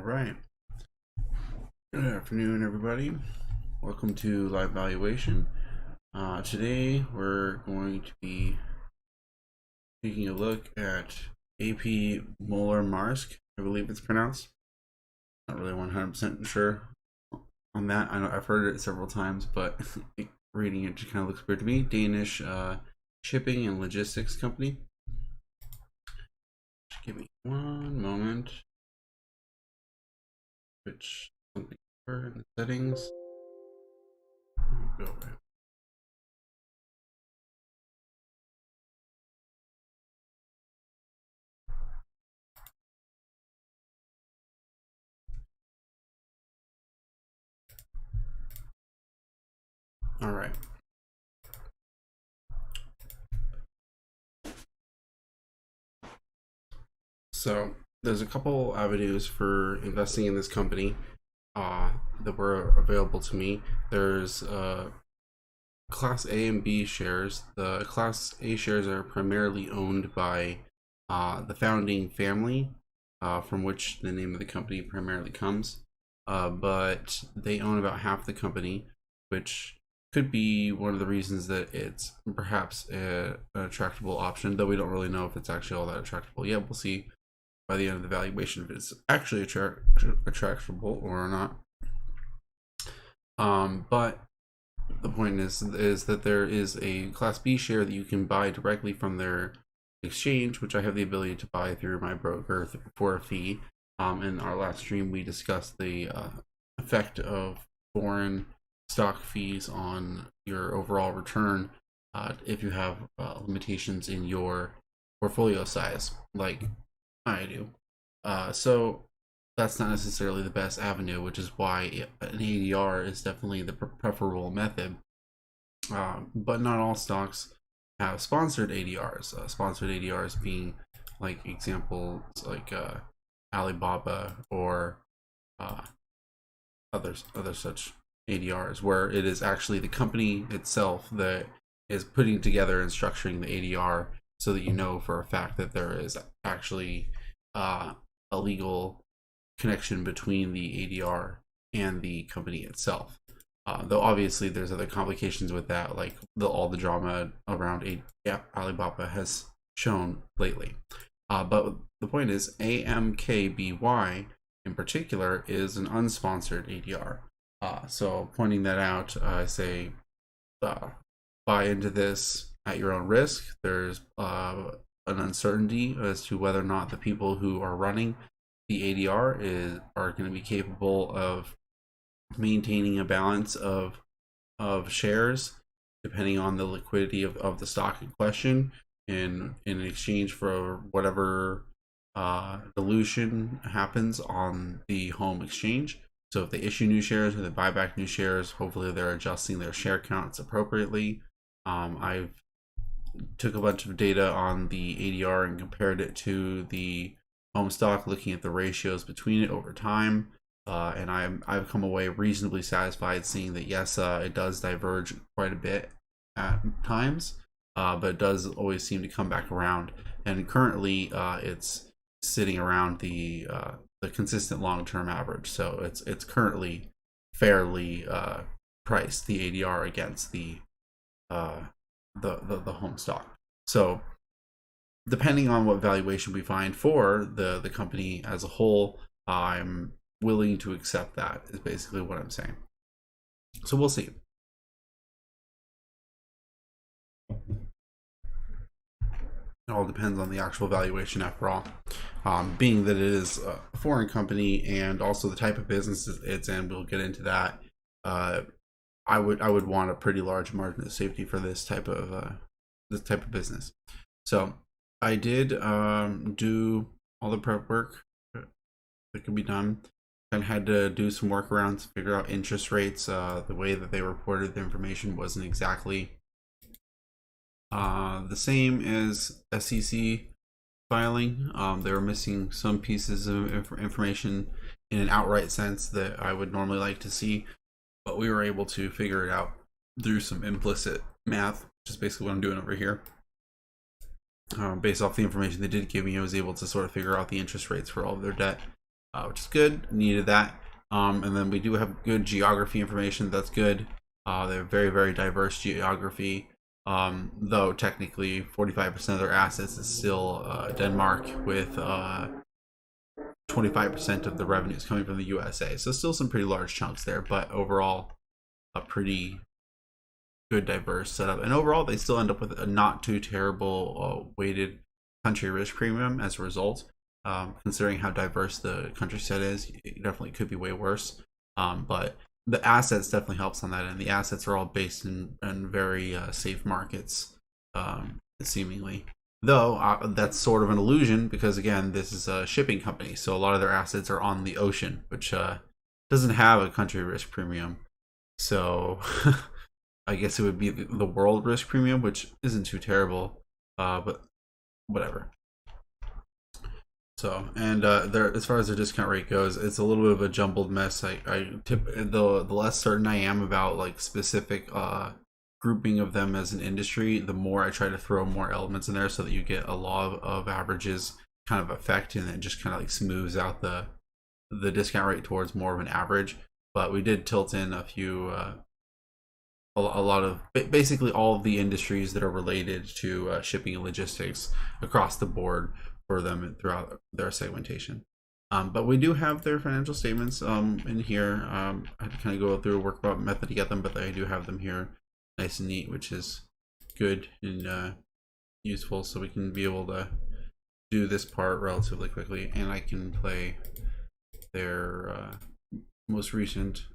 right. Good afternoon, everybody. Welcome to Live Valuation. Today we're going to be taking a look at AP Moller Maersk, I believe it's pronounced. Not really 100% sure on that. I know I've heard it several times, but reading it just kind of looks weird to me. Danish shipping and logistics company. Just give me one moment. Switch something over in the settings. Go away. All right. So there's a couple avenues for investing in this company that were available to me. There's Class A and B shares. The Class A shares are primarily owned by the founding family, from which the name of the company primarily comes. But they own about half the company, which could be one of the reasons that it's perhaps an attractable option, though we don't really know if it's actually all that attractable yet. We'll see by the end of the valuation if it's actually attractable or not. But the point is that there is a Class B share that you can buy directly from their exchange, which I have the ability to buy through my broker for a fee. In our last stream, we discussed the effect of foreign stock fees on your overall return if you have limitations in your portfolio size, like I do. So that's not necessarily the best avenue, which is why an ADR is definitely the preferable method. But not all stocks have sponsored ADRs. Sponsored ADRs being like examples like Alibaba or other such ADRs, where it is actually the company itself that is putting together and structuring the ADR, so that you know for a fact that there is actually a legal connection between the ADR and the company itself. Though obviously there's other complications with that, like all the drama around Alibaba has shown lately. But the point is, AMKBY in particular is an unsponsored ADR. So pointing that out, I say buy into this at your own risk. There's an uncertainty as to whether or not the people who are running the ADR are going to be capable of maintaining a balance of shares, depending on the liquidity of the stock in question, in exchange for whatever dilution happens on the home exchange. So if they issue new shares or they buy back new shares, hopefully they're adjusting their share counts appropriately. I've took a bunch of data on the ADR and compared it to the home stock, looking at the ratios between it over time. And I've come away reasonably satisfied, seeing that yes, it does diverge quite a bit at times, but it does always seem to come back around. And currently, it's sitting around the consistent long-term average. So it's currently fairly priced, the ADR against the home stock. So depending on what valuation we find for the company as a whole, I'm willing to accept that, is basically what I'm saying. So we'll see. It all depends on the actual valuation after all. Being that it is a foreign company and also the type of business it's in, we'll get into that. I would want a pretty large margin of safety for this type of business. So I did do all the prep work that could be done. And had to do some workarounds to figure out interest rates. The way that they reported the information wasn't exactly the same as SEC filing. They were missing some pieces of information in an outright sense that I would normally like to see, but we were able to figure it out through some implicit math, which is basically what I'm doing over here. Based off the information they did give me, I was able to sort of figure out the interest rates for all of their debt. which is good. Needed that. And then we do have good geography information. That's good. They're very, very diverse geography. Though technically 45% of their assets is still Denmark, with 25% of the revenues coming from the USA. So still some pretty large chunks there, but overall a pretty good diverse setup. And overall they still end up with a not too terrible weighted country risk premium as a result. Considering how diverse the country set is, it definitely could be way worse. But the assets definitely helps on that, and the assets are all based in very safe markets, seemingly. Though that's sort of an illusion, because again, this is a shipping company, so a lot of their assets are on the ocean, which doesn't have a country risk premium. So I guess it would be the world risk premium, which isn't too terrible, but whatever. So, and there, as far as the discount rate goes, it's a little bit of a jumbled mess. The less certain I am about like specific grouping of them as an industry, the more I try to throw more elements in there so that you get a law of averages kind of effect, and it just kind of like smooths out the discount rate towards more of an average. But we did tilt in a few, a lot of basically all of the industries that are related to shipping and logistics across the board for them throughout their segmentation. But we do have their financial statements in here. I had to kind of go through a workout method to get them, but I do have them here nice and neat, which is good and useful, so we can be able to do this part relatively quickly. And I can play their most recent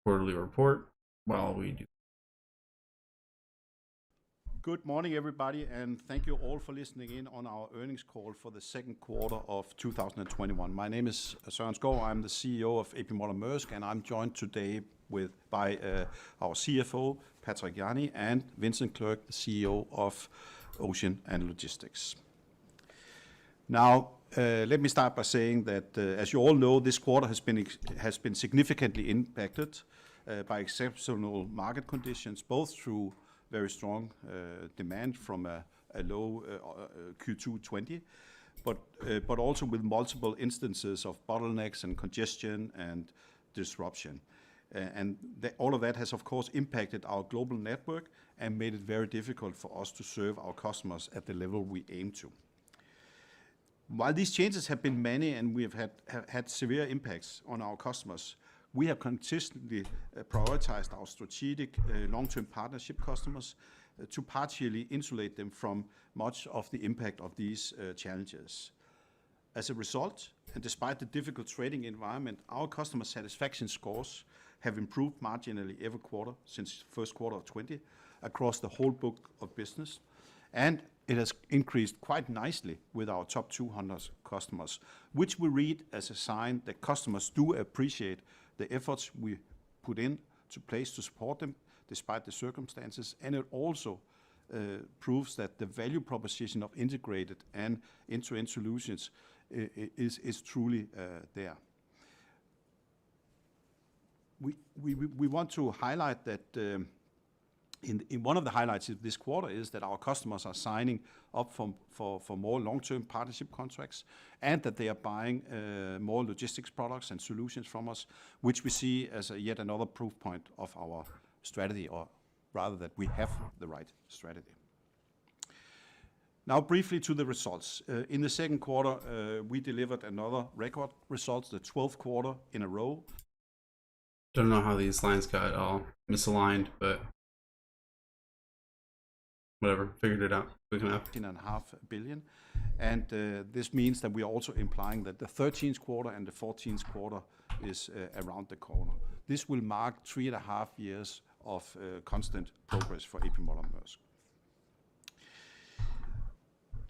quarterly report while we do. Good morning, everybody, and thank you all for listening in on our earnings call for the second quarter of 2021. My name is Søren Skov. I'm the CEO of AP Moller Maersk, and I'm joined today by our CFO, Patrick Jany, and Vincent Clerc, the CEO of Ocean and Logistics. Now, let me start by saying that, as you all know, this quarter has been significantly impacted by exceptional market conditions, both through very strong demand from a low Q2 20, but also with multiple instances of bottlenecks and congestion and disruption. And all of that has, of course, impacted our global network and made it very difficult for us to serve our customers at the level we aim to. While these changes have been many and we have had severe impacts on our customers, we have consistently prioritized our strategic long-term partnership customers to partially insulate them from much of the impact of these challenges. As a result, and despite the difficult trading environment, our customer satisfaction scores have improved marginally every quarter since first quarter of 20 across the whole book of business, and it has increased quite nicely with our top 200 customers, which we read as a sign that customers do appreciate the efforts we put in to place to support them despite the circumstances, and it also proves that the value proposition of integrated and end-to-end solutions is truly there. We want to highlight that in one of the highlights of this quarter is that our customers are signing up for more long-term partnership contracts, and that they are buying more logistics products and solutions from us, which we see as yet another proof point of our strategy, or rather that we have the right strategy. Now briefly to the results. In the second quarter, we delivered another record results, the 12th quarter in a row. Don't know how these lines got all misaligned, but whatever, figured it out quick enough. 13.5 billion, and this means that we are also implying that the 13th quarter and the 14th quarter is around the corner. This will mark 3.5 years of constant progress for AP Moller Maersk.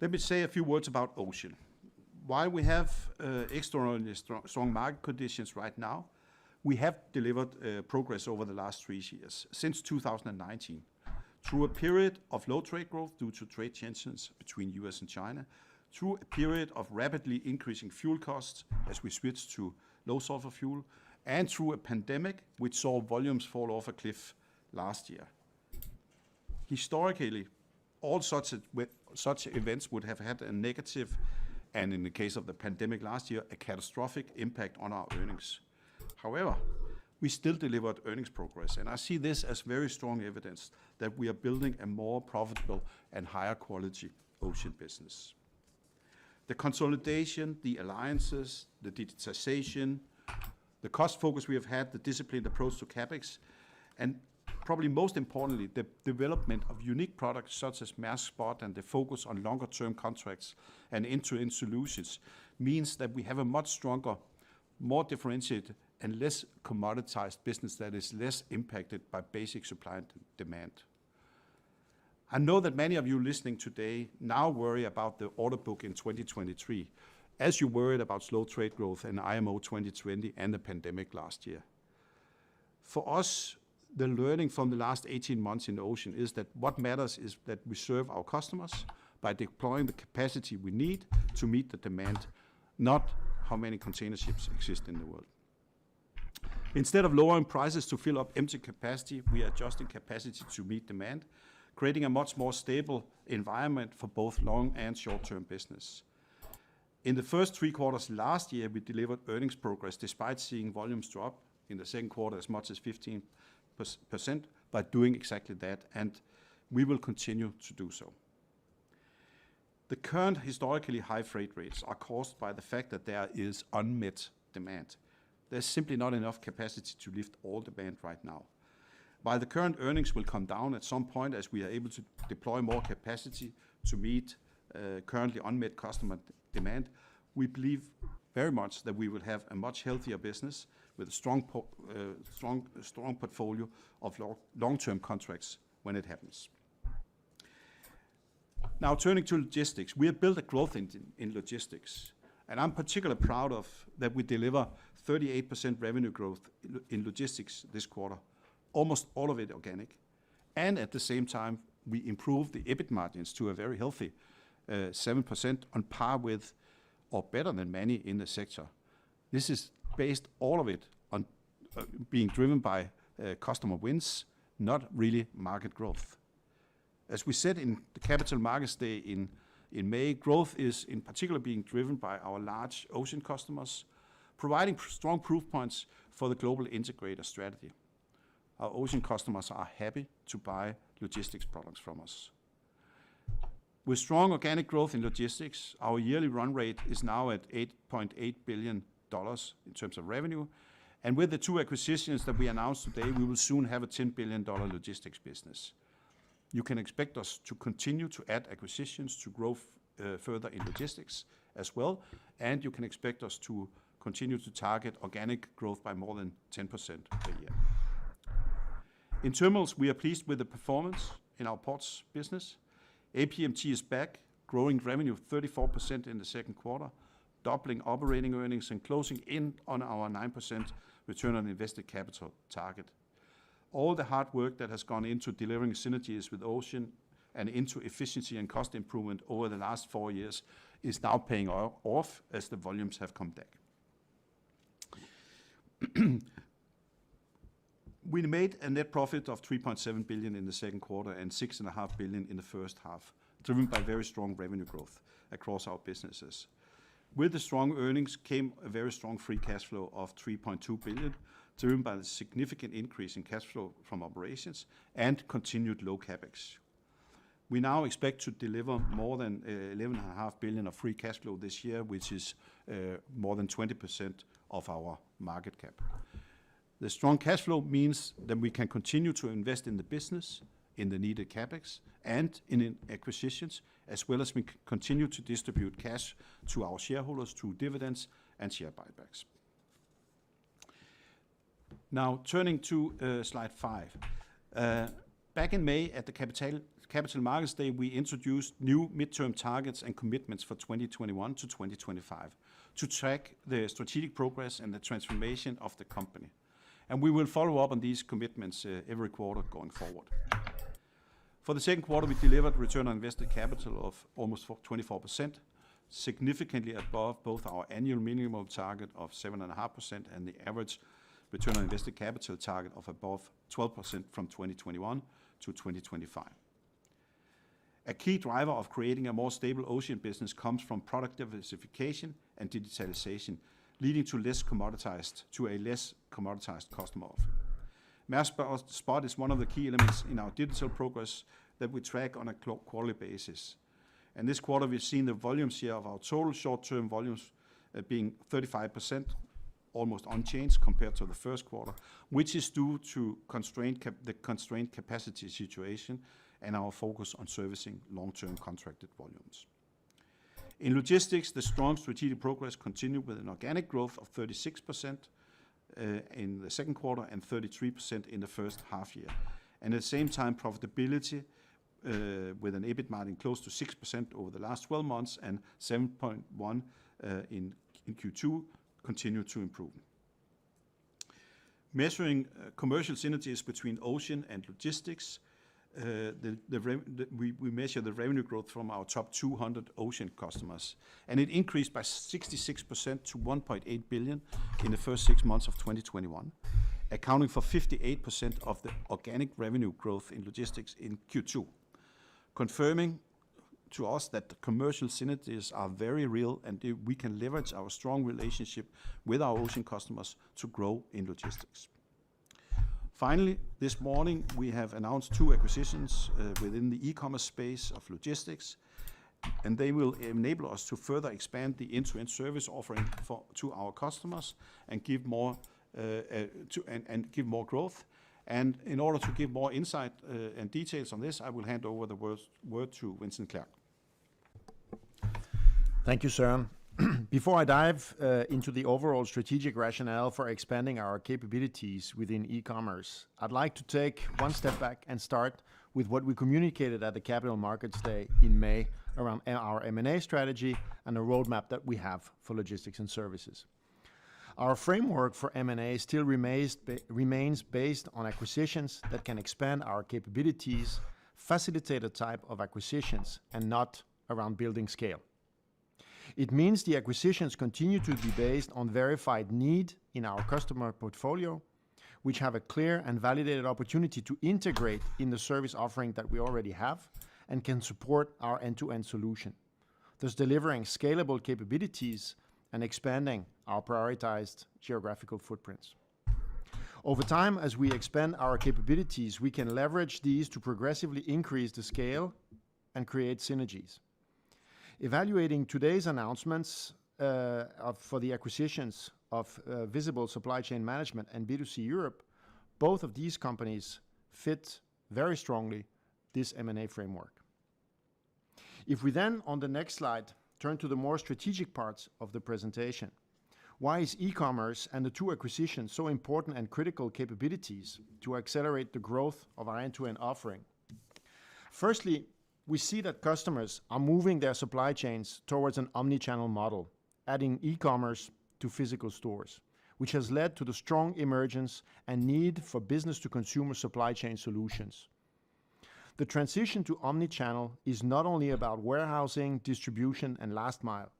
Let me say a few words about Ocean. While we have extraordinarily strong market conditions right now, we have delivered progress over the last 3 years, since 2019. Through a period of low trade growth due to trade tensions between US and China, through a period of rapidly increasing fuel costs as we switched to low sulfur fuel, and through a pandemic which saw volumes fall off a cliff last year. Historically, all such events would have had a negative and in the case of the pandemic last year, a catastrophic impact on our earnings. However, we still delivered earnings progress, and I see this as very strong evidence that we are building a more profitable and higher quality ocean business. The consolidation, the alliances, the digitization, the cost focus we have had, the disciplined approach to CapEx, and probably most importantly, the development of unique products such as Maersk Spot and the focus on longer-term contracts and end-to-end solutions means that we have a much stronger, more differentiated and less commoditized business that is less impacted by basic supply and demand. I know that many of you listening today now worry about the order book in 2023, as you worried about slow trade growth and IMO 2020 and the pandemic last year. For us, the learning from the last 18 months in the ocean is that what matters is that we serve our customers by deploying the capacity we need to meet the demand, not how many container ships exist in the world. Instead of lowering prices to fill up empty capacity, we are adjusting capacity to meet demand, creating a much more stable environment for both long and short-term business. In the first 3 quarters last year, we delivered earnings progress despite seeing volumes drop in the second quarter as much as 15% by doing exactly that, and we will continue to do so. The current historically high freight rates are caused by the fact that there is unmet demand. There's simply not enough capacity to lift all demand right now. While the current earnings will come down at some point as we are able to deploy more capacity to meet currently unmet customer demand, we believe very much that we will have a much healthier business with a strong portfolio of long-term contracts when it happens. Now turning to logistics, we have built a growth engine in logistics, and I'm particularly proud of that we deliver 38% revenue growth in logistics this quarter, almost all of it organic, and at the same time we improved the EBIT margins to a very healthy 7% on par with or better than many in the sector. This is based all of it on being driven by customer wins, not really market growth. As we said in the Capital Markets Day in May, growth is in particular being driven by our large ocean customers, providing strong proof points for the global integrator strategy. Our ocean customers are happy to buy logistics products from us. With strong organic growth in logistics, our yearly run rate is now at $8.8 billion in terms of revenue, and with the 2 acquisitions that we announced today, we will soon have a $10 billion logistics business. You can expect us to continue to add acquisitions to grow further in logistics as well, and you can expect us to continue to target organic growth by more than 10% per year. In terminals, we are pleased with the performance in our ports business. APMT is back, growing revenue 34% in the second quarter, doubling operating earnings and closing in on our 9% return on invested capital target. All the hard work that has gone into delivering synergies with Ocean and into efficiency and cost improvement over the last 4 years is now paying off as the volumes have come back. We made a net profit of $3.7 billion in the second quarter and $6.5 billion in the first half, driven by very strong revenue growth across our businesses. With the strong earnings came a very strong free cash flow of $3.2 billion, driven by the significant increase in cash flow from operations and continued low CapEx. We now expect to deliver more than $11.5 billion of free cash flow this year, which is more than 20% of our market cap. The strong cash flow means that we can continue to invest in the business, in the needed CapEx, and in acquisitions, as well as we continue to distribute cash to our shareholders through dividends and share buybacks. Now, turning to slide 5. Back in May at the Capital Markets Day, we introduced new midterm targets and commitments for 2021 to 2025 to track the strategic progress and the transformation of the company. And we will follow up on these commitments every quarter going forward. For the second quarter, we delivered return on invested capital of almost 24%, significantly above both our annual minimum target of 7.5% and the average return on invested capital target of above 12% from 2021 to 2025. A key driver of creating a more stable ocean business comes from product diversification and digitalization, leading to a less commoditized customer offering. Maersk Spot is one of the key elements in our digital progress that we track on a quarterly basis. And this quarter, we've seen the volume share of our total short-term volumes being 35%, almost unchanged compared to the first quarter, which is due to the constrained capacity situation and our focus on servicing long-term contracted volumes. In logistics, the strong strategic progress continued with an organic growth of 36% in the second quarter and 33% in the first half year. And at the same time, profitability with an EBIT margin close to 6% over the last 12 months and 7.1% in Q2 continue to improve. Measuring commercial synergies between ocean and logistics, we measure the revenue growth from our top 200 ocean customers, and it increased by 66% to 1.8 billion in the first 6 months of 2021, accounting for 58% of the organic revenue growth in logistics in Q2, confirming to us that the commercial synergies are very real and we can leverage our strong relationship with our ocean customers to grow in logistics. Finally, this morning we have announced 2 acquisitions within the e-commerce space of logistics, and they will enable us to further expand the end-to-end service offering to our customers and give more growth. And in order to give more insight and details on this, I will hand over the word to Vincent Clerc. Thank you, Søren. Before I dive into the overall strategic rationale for expanding our capabilities within e-commerce, I'd like to take one step back and start with what we communicated at the Capital Markets Day in May around our M&A strategy and the roadmap that we have for logistics and services. Our framework for M&A still remains based on acquisitions that can expand our capabilities, facilitate a type of acquisitions, and not around building scale. It means the acquisitions continue to be based on verified need in our customer portfolio, which have a clear and validated opportunity to integrate in the service offering that we already have and can support our end-to-end solution, thus delivering scalable capabilities and expanding our prioritized geographical footprints. Over time, as we expand our capabilities, we can leverage these to progressively increase the scale and create synergies. Evaluating today's announcements for the acquisitions of Visible Supply Chain Management and B2C Europe, both of these companies fit very strongly this M&A framework. If we then, on the next slide, turn to the more strategic parts of the presentation, why is e-commerce and the 2 acquisitions so important and critical capabilities to accelerate the growth of our end-to-end offering? Firstly, we see that customers are moving their supply chains towards an omni-channel model, adding e-commerce to physical stores, which has led to the strong emergence and need for business-to-consumer supply chain solutions. The transition to omni-channel is not only about warehousing, distribution, and last mile.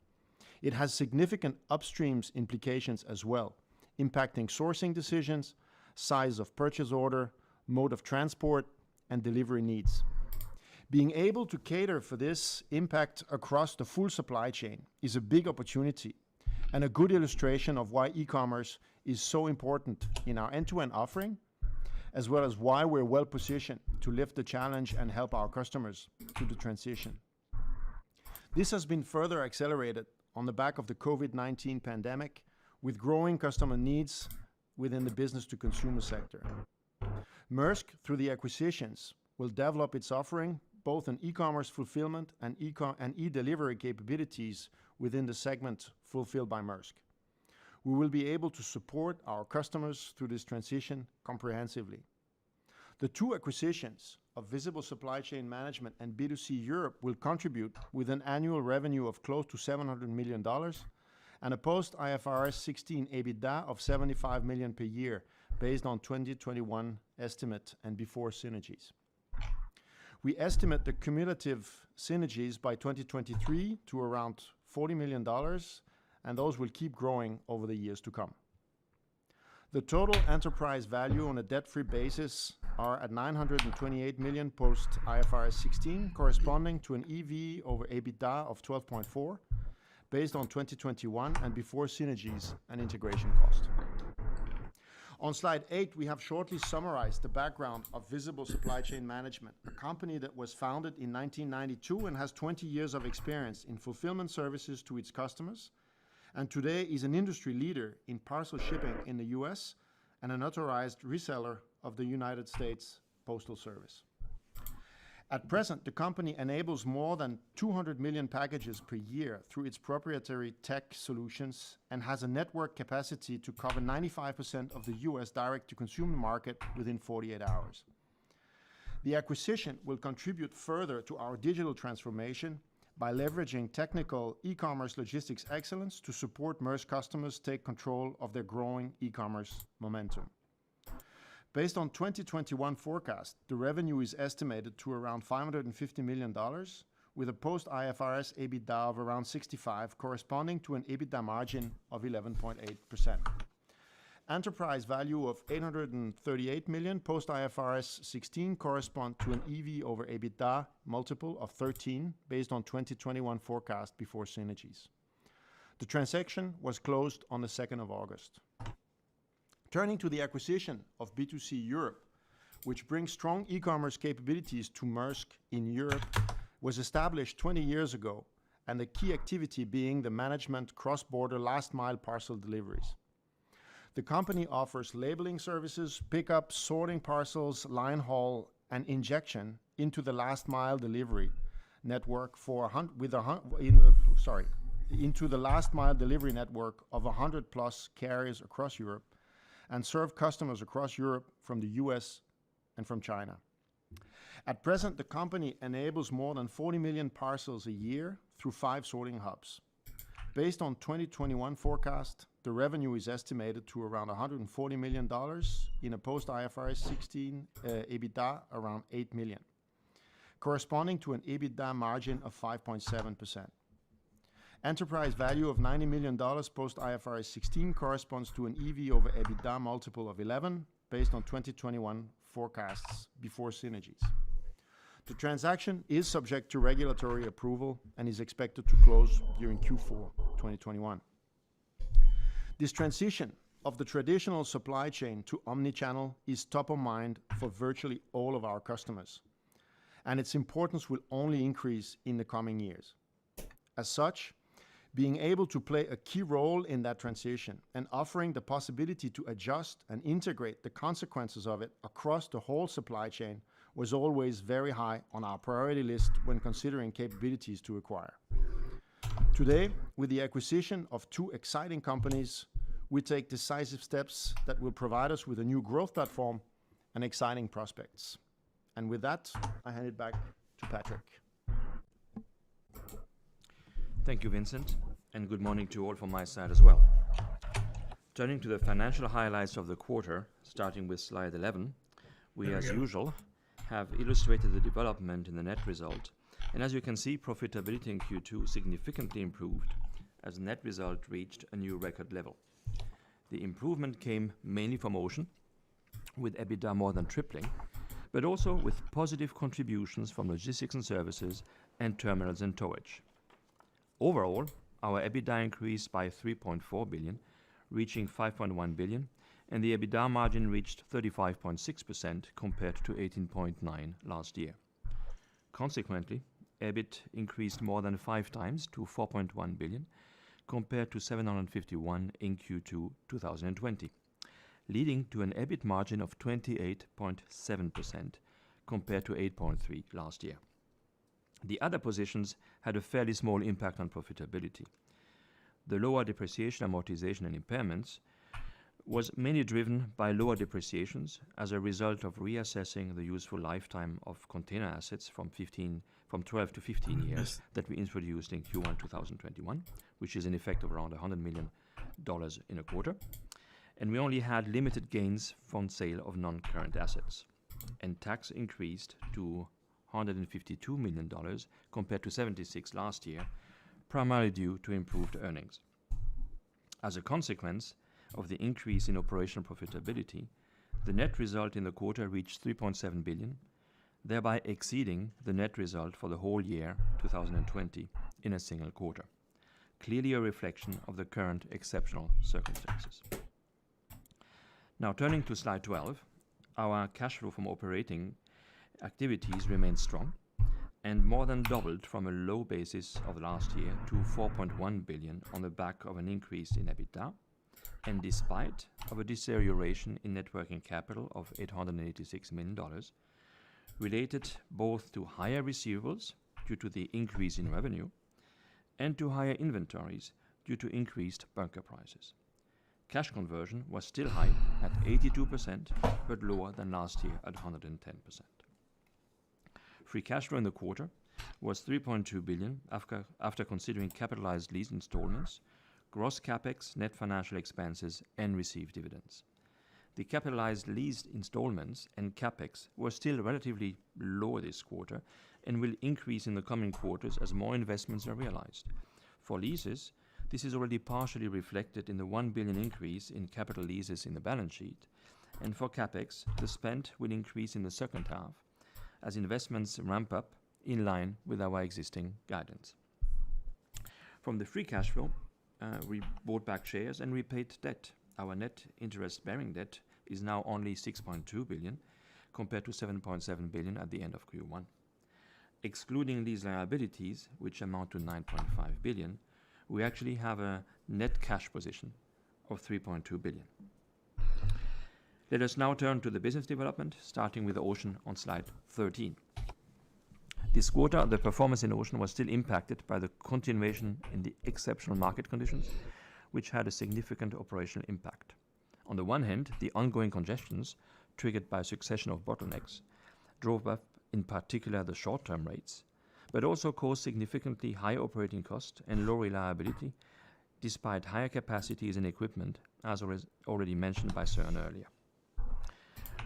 It has significant upstreams implications as well, impacting sourcing decisions, size of purchase order, mode of transport, and delivery needs. Being able to cater for this impact across the full supply chain is a big opportunity and a good illustration of why e-commerce is so important in our end-to-end offering, as well as why we're well positioned to lift the challenge and help our customers through the transition. This has been further accelerated on the back of the COVID-19 pandemic, with growing customer needs within the business-to-consumer sector. Maersk, through the acquisitions, will develop its offering both in e-commerce fulfillment and e-delivery capabilities within the segment fulfilled by Maersk. We will be able to support our customers through this transition comprehensively. The 2 acquisitions of Visible Supply Chain Management and B2C Europe will contribute with an annual revenue of close to $700 million and a post-IFRS 16 EBITDA of 75 million per year based on 2021 estimate and before synergies. We estimate the cumulative synergies by 2023 to around $40 million, and those will keep growing over the years to come. The total enterprise value on a debt-free basis are at 928 million post IFRS 16, corresponding to an EV over EBITDA of 12.4, based on 2021 and before synergies and integration cost. On slide 8, we have shortly summarized the background of Visible Supply Chain Management, a company that was founded in 1992 and has 20 years of experience in fulfillment services to its customers, and today is an industry leader in parcel shipping in the US and an authorized reseller of the United States Postal Service. At present, the company enables more than 200 million packages per year through its proprietary tech solutions and has a network capacity to cover 95% of the US direct-to-consumer market within 48 hours. The acquisition will contribute further to our digital transformation by leveraging technical e-commerce logistics excellence to support Maersk customers take control of their growing e-commerce momentum. Based on 2021 forecast, the revenue is estimated to around $550 million, with a post-IFRS EBITDA of around 65, corresponding to an EBITDA margin of 11.8%. Enterprise value of 838 million post-IFRS 16 correspond to an EV over EBITDA multiple of 13, based on 2021 forecast before synergies. The transaction was closed on the 2nd of August. Turning to the acquisition of B2C Europe, which brings strong e-commerce capabilities to Maersk in Europe, was established 20 years ago, and the key activity being the management cross-border last-mile parcel deliveries. The company offers labeling services, pickup, sorting parcels, line haul, and injection into the last-mile delivery network into the last-mile delivery network of 100+ carriers across Europe, and serve customers across Europe from the US and from China. At present, the company enables more than 40 million parcels a year through 5 sorting hubs. Based on 2021 forecast, the revenue is estimated to around $140 million in a post-IFRS 16 EBITDA around 8 million, corresponding to an EBITDA margin of 5.7%. Enterprise value of $90 million post IFRS 16 corresponds to an EV over EBITDA multiple of 11, based on 2021 forecasts before synergies. The transaction is subject to regulatory approval and is expected to close during Q4 2021. This transition of the traditional supply chain to omnichannel is top of mind for virtually all of our customers, and its importance will only increase in the coming years. As such, being able to play a key role in that transition and offering the possibility to adjust and integrate the consequences of it across the whole supply chain was always very high on our priority list when considering capabilities to acquire. Today, with the acquisition of 2 exciting companies, we take decisive steps that will provide us with a new growth platform and exciting prospects. And with that, I hand it back to Patrick. Thank you, Vincent, and good morning to all from my side as well. Turning to the financial highlights of the quarter, starting with slide 11, we, as usual, have illustrated the development in the net result, and as you can see, profitability in Q2 significantly improved as net result reached a new record level. The improvement came mainly from Ocean, with EBITDA more than tripling, but also with positive contributions from logistics and services and terminals and towage. Overall, our EBITDA increased by 3.4 billion, reaching 5.1 billion, and the EBITDA margin reached 35.6% compared to 18.9% last year. Consequently, EBIT increased more than 5 times to 4.1 billion, compared to 751 in Q2 2020, leading to an EBIT margin of 28.7% compared to 8.3% last year. The other positions had a fairly small impact on profitability. The lower depreciation, amortization and impairments was mainly driven by lower depreciations as a result of reassessing the useful lifetime of container assets from 12 to 15 years that we introduced in Q1 2021, which is an effect of around $100 million in a quarter. And we only had limited gains from sale of non-current assets. And tax increased to $152 million compared to 76 last year, primarily due to improved earnings. As a consequence of the increase in operational profitability, the net result in the quarter reached 3.7 billion, thereby exceeding the net result for the whole year 2020 in a single quarter. Clearly a reflection of the current exceptional circumstances. Now turning to slide 12, our cash flow from operating activities remained strong and more than doubled from a low basis of last year to 4.1 billion on the back of an increase in EBITDA, and despite of a deterioration in net working capital of $886 million, related both to higher receivables due to the increase in revenue and to higher inventories due to increased bunker prices. Cash conversion was still high at 82%, but lower than last year at 110%. Free cash flow in the quarter was 3.2 billion after considering capitalized lease installments, gross capex, net financial expenses, and received dividends. The capitalized lease installments and capex were still relatively low this quarter and will increase in the coming quarters as more investments are realized. For leases, this is already partially reflected in the 1 billion increase in capital leases in the balance sheet, and for capex, the spend will increase in the second half as investments ramp up in line with our existing guidance. From the free cash flow, we bought back shares and repaid debt. Our net interest-bearing debt is now only 6.2 billion compared to 7.7 billion at the end of Q1. Excluding these liabilities, which amount to 9.5 billion, we actually have a net cash position of 3.2 billion. Let us now turn to the business development, starting with Ocean on slide 13. This quarter, the performance in Ocean was still impacted by the continuation in the exceptional market conditions, which had a significant operational impact. On the one hand, the ongoing congestions, triggered by a succession of bottlenecks, drove up in particular the short-term rates, but also caused significantly higher operating costs and low reliability, despite higher capacities and equipment, as already mentioned by Søren earlier.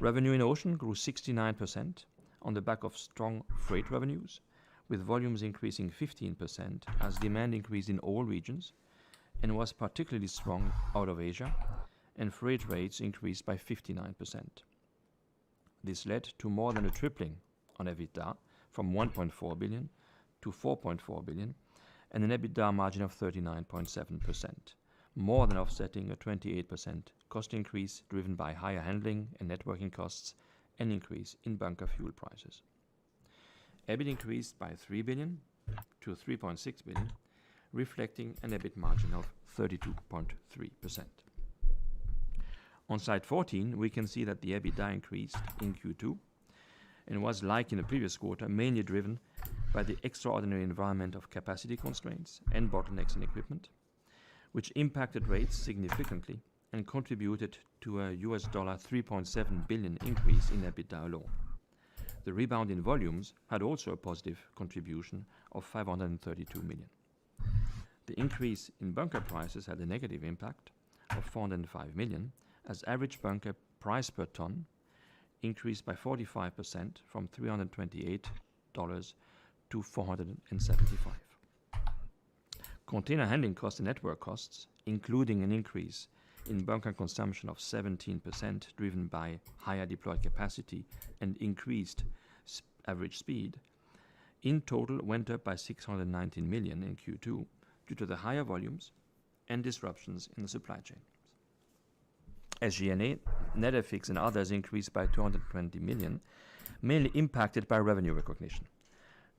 Revenue in Ocean grew 69% on the back of strong freight revenues, with volumes increasing 15% as demand increased in all regions and was particularly strong out of Asia, and freight rates increased by 59%. This led to more than a tripling on EBITDA from 1.4 billion to 4.4 billion and an EBITDA margin of 39.7%, more than offsetting a 28% cost increase driven by higher handling and networking costs and increase in bunker fuel prices. EBIT increased by 3 billion to 3.6 billion, reflecting an EBIT margin of 32.3%. On slide 14, we can see that the EBITDA increased in Q2 and was, like in the previous quarter, mainly driven by the extraordinary environment of capacity constraints and bottlenecks in equipment, which impacted rates significantly and contributed to a $3.7 billion increase in EBITDA alone. The rebound in volumes had also a positive contribution of 532 million. The increase in bunker prices had a negative impact of 405 million, as average bunker price per ton increased by 45% from $328 to $475. Container handling costs and network costs, including an increase in bunker consumption of 17% driven by higher deployed capacity and increased average speed, in total went up by 619 million in Q2 due to the higher volumes and disruptions in the supply chain. SG&A, net FX and others increased by 220 million, mainly impacted by revenue recognition.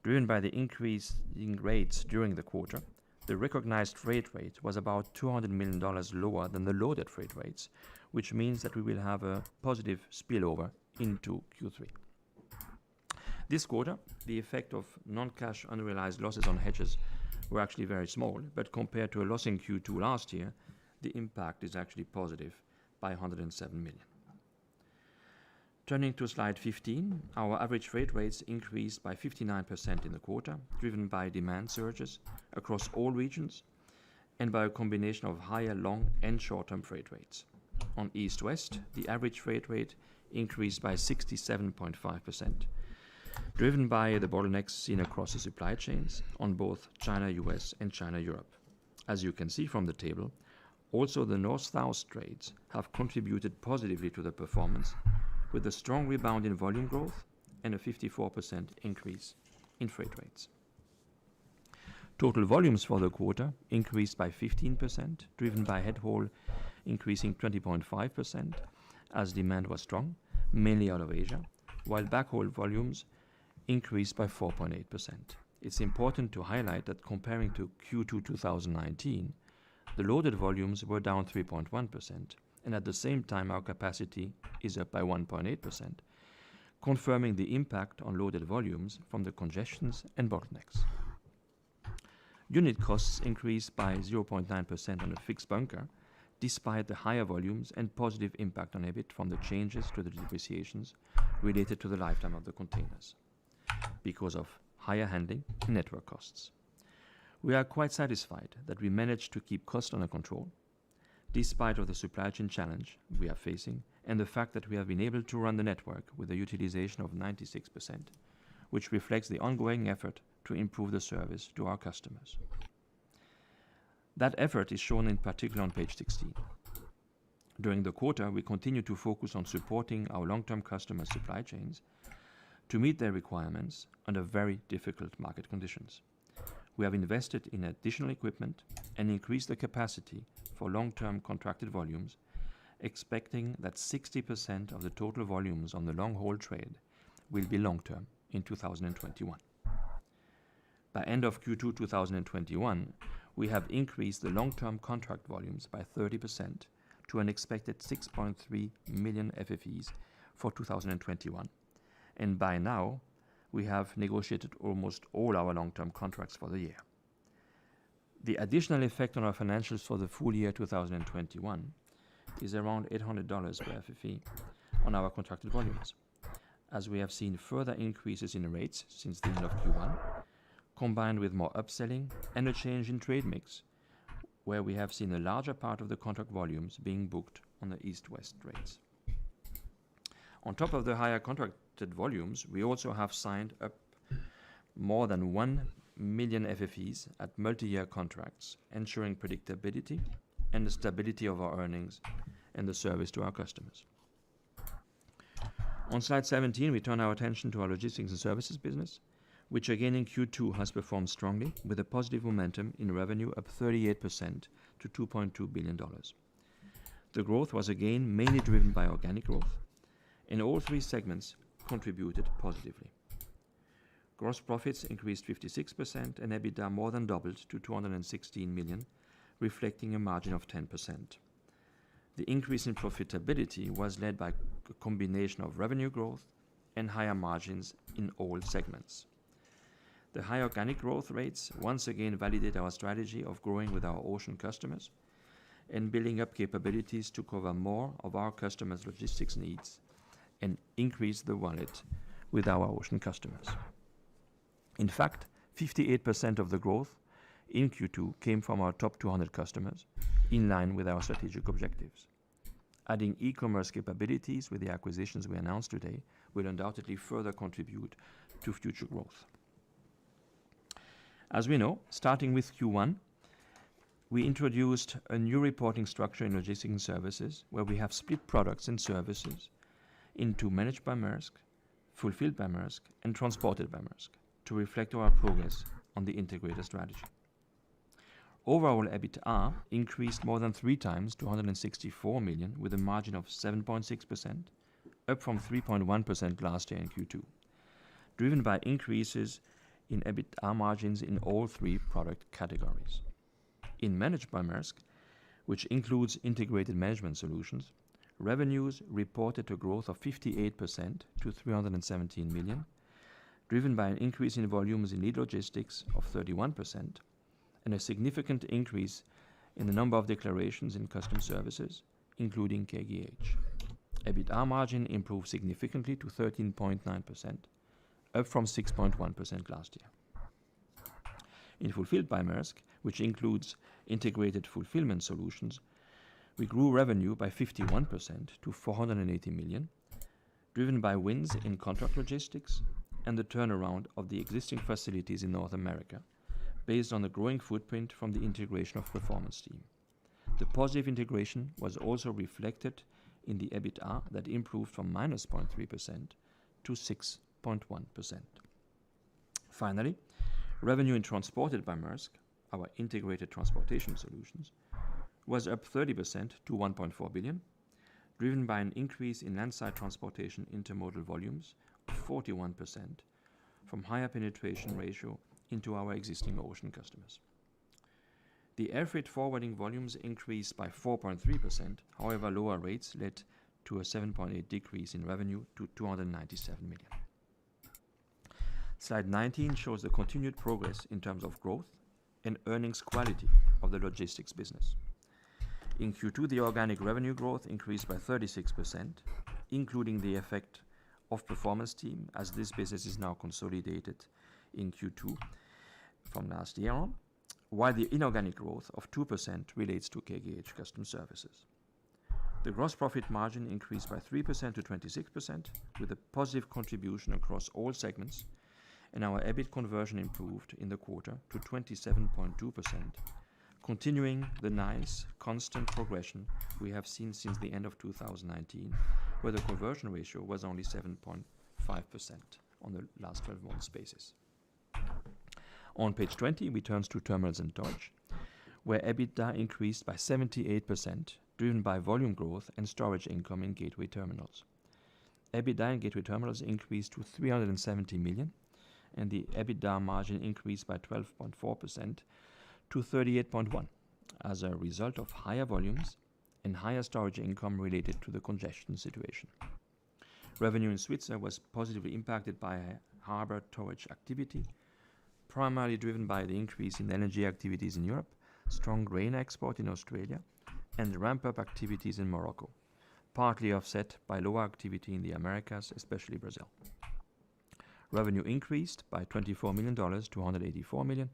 Driven by the increase in rates during the quarter, the recognized freight rate was about $200 million lower than the loaded freight rates, which means that we will have a positive spillover into Q3. This quarter, the effect of non-cash unrealized losses on hedges were actually very small, but compared to a loss in Q2 last year, the impact is actually positive by 107 million. Turning to slide 15, our average freight rates increased by 59% in the quarter, driven by demand surges across all regions and by a combination of higher long and short-term freight rates. On East-West, the average freight rate increased by 67.5%, driven by the bottlenecks seen across the supply chains on both China-US and China-Europe. As you can see from the table, Also, the north-south trades have contributed positively to the performance, with a strong rebound in volume growth and a 54% increase in freight rates. Total volumes for the quarter increased by 15%, driven by head haul increasing 20.5%, as demand was strong, mainly out of Asia, while backhaul volumes increased by 4.8%. It's important to highlight that comparing to Q2 2019, the loaded volumes were down 3.1%, and at the same time our capacity is up by 1.8%, confirming the impact on loaded volumes from the congestions and bottlenecks. Unit costs increased by 0.9% on a fixed bunker, despite the higher volumes and positive impact on EBIT from the changes to the depreciations related to the lifetime of the containers, because of higher handling and network costs. We are quite satisfied that we managed to keep costs under control, despite of the supply chain challenge we are facing and the fact that we have been able to run the network with a utilization of 96%, which reflects the ongoing effort to improve the service to our customers. That effort is shown in particular on page 16. During the quarter, we continue to focus on supporting our long-term customer supply chains to meet their requirements under very difficult market conditions. We have invested in additional equipment and increased the capacity for long-term contracted volumes, expecting that 60% of the total volumes on the long-haul trade will be long-term in 2021. By end of Q2 2021, we have increased the long-term contract volumes by 30% to an expected 6.3 million FFEs for 2021. And by now, we have negotiated almost all our long-term contracts for the year. The additional effect on our financials for the full year 2021 is around $800 per FFE on our contracted volumes, as we have seen further increases in rates since the end of Q1, combined with more upselling and a change in trade mix, where we have seen a larger part of the contract volumes being booked on the east-west rates. On top of the higher contracted volumes, we also have signed up more than 1 million FFEs at multi-year contracts, ensuring predictability and the stability of our earnings and the service to our customers. On slide 17, we turn our attention to our logistics and services business, which again in Q2 has performed strongly with a positive momentum in revenue up 38% to $2.2 billion. The growth was again mainly driven by organic growth, and all three segments contributed positively. Gross profits increased 56% and EBITDA more than doubled to $216 million, reflecting a margin of 10%. The increase in profitability was led by a combination of revenue growth and higher margins in all segments. The high organic growth rates once again validate our strategy of growing with our ocean customers and building up capabilities to cover more of our customers' logistics needs and increase the wallet with our ocean customers. In fact, 58% of the growth in Q2 came from our top 200 customers, in line with our strategic objectives. Adding e-commerce capabilities with the acquisitions we announced today will undoubtedly further contribute to future growth. As we know, starting with Q1, we introduced a new reporting structure in logistics and services where we have split products and services into Managed by Maersk, Fulfilled by Maersk, and Transported by Maersk to reflect our progress on the integrated strategy. Overall, EBITDA increased more than 3 times to $164 million with a margin of 7.6%, up from 3.1% last year in Q2, driven by increases in EBITDA margins in all 3 product categories. In Managed by Maersk, which includes integrated management solutions, revenues reported a growth of 58% to $317 million, driven by an increase in volumes in lead logistics of 31% and a significant increase in the number of declarations in custom services, including KGH. EBITDA margin improved significantly to 13.9%, up from 6.1% last year. In Fulfilled by Maersk, which includes integrated fulfillment solutions, we grew revenue by 51% to $480 million, driven by wins in contract logistics and the turnaround of the existing facilities in North America, based on the growing footprint from the integration of Performance Team. The positive integration was also reflected in the EBITDA that improved from -0.3% to 6.1%. Finally, revenue in Transported by Maersk, our integrated transportation solutions, was up 30% to 1.4 billion, driven by an increase in landside transportation intermodal volumes of 41% from higher penetration ratio into our existing ocean customers. The air freight forwarding volumes increased by 4.3%, however lower rates led to a 7.8% decrease in revenue to 297 million. Slide 19 shows the continued progress in terms of growth and earnings quality of the logistics business. In Q2, the organic revenue growth increased by 36%, including the effect of Performance Team, as this business is now consolidated in Q2 from last year on, while the inorganic growth of 2% relates to KGH Custom Services. The gross profit margin increased by 3% to 26%, with a positive contribution across all segments, and our EBIT conversion improved in the quarter to 27.2%, continuing the nice constant progression we have seen since the end of 2019, where the conversion ratio was only 7.5% on the last 12 months basis. On page 20, we turn to Terminals and Towage, where EBITDA increased by 78%, driven by volume growth and storage income in gateway terminals. EBITDA in gateway terminals increased to 370 million, and the EBITDA margin increased by 12.4% to 38.1% as a result of higher volumes and higher storage income related to the congestion situation. Revenue in Switzerland was positively impacted by harbor towage activity, primarily driven by the increase in LNG activities in Europe, strong grain export in Australia, and ramp-up activities in Morocco, partly offset by lower activity in the Americas, especially Brazil. Revenue increased by $24 million to 184 million,